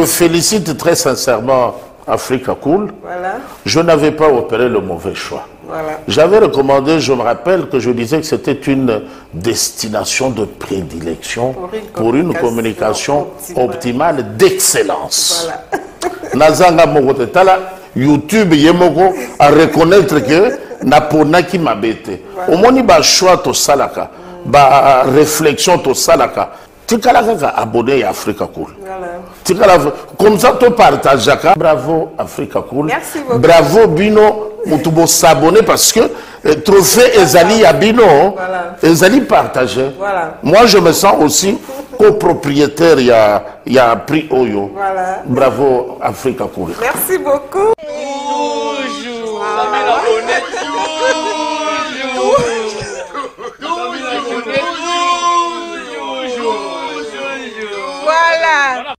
félicite très sincèrement Africa Cool. Voilà. Je n'avais pas opéré le mauvais choix. Voilà. J'avais recommandé, je me rappelle que je disais que c'était une destination de prédilection pour une communication optimale d'excellence. Nazanga Mogotetala, YouTube Yemoko à reconnaître que Napona qui m'a bêté. Au moins, il y a un choix to salaka, ba réflexion to salaka. Tu as abonné à Africa Cool. Comme ça, tu partages. Bravo Africa Cool. Merci beaucoup. Bravo Bino. Tu s'abonner parce que trophée Ezali à Bino. Ezali partagé. Voilà. Moi, je me sens aussi copropriétaire. Il y a prix Oyo. Voilà. Bravo Africa Cool. Merci beaucoup. Voilà.